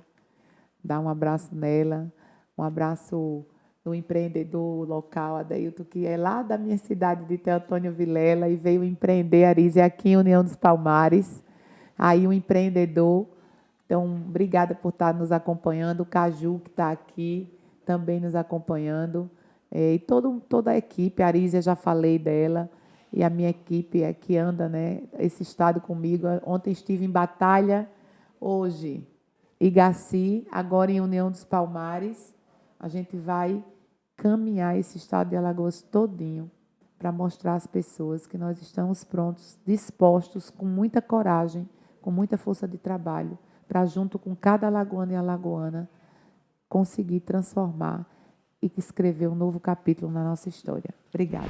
Dar um abraço nela, um abraço no empreendedor local, Adailton, que é lá da minha cidade de Teotônio Vilela e veio empreender, Arísia, aqui em União dos Palmares. Aí um empreendedor. Então, obrigada por estar nos acompanhando. O Caju, que está aqui, também nos acompanhando. E toda a equipe, a Arísia, já falei dela, e a minha equipe é que anda, né, esse estado comigo. Ontem estive em Batalha, hoje Igaci, agora em União dos Palmares. A gente vai caminhar esse estado de Alagoas todinho para mostrar às pessoas que nós estamos prontos, dispostos, com muita coragem, com muita força de trabalho, para, junto com cada alagoano e alagoana, conseguir transformar e escrever um novo capítulo na nossa história. Obrigada.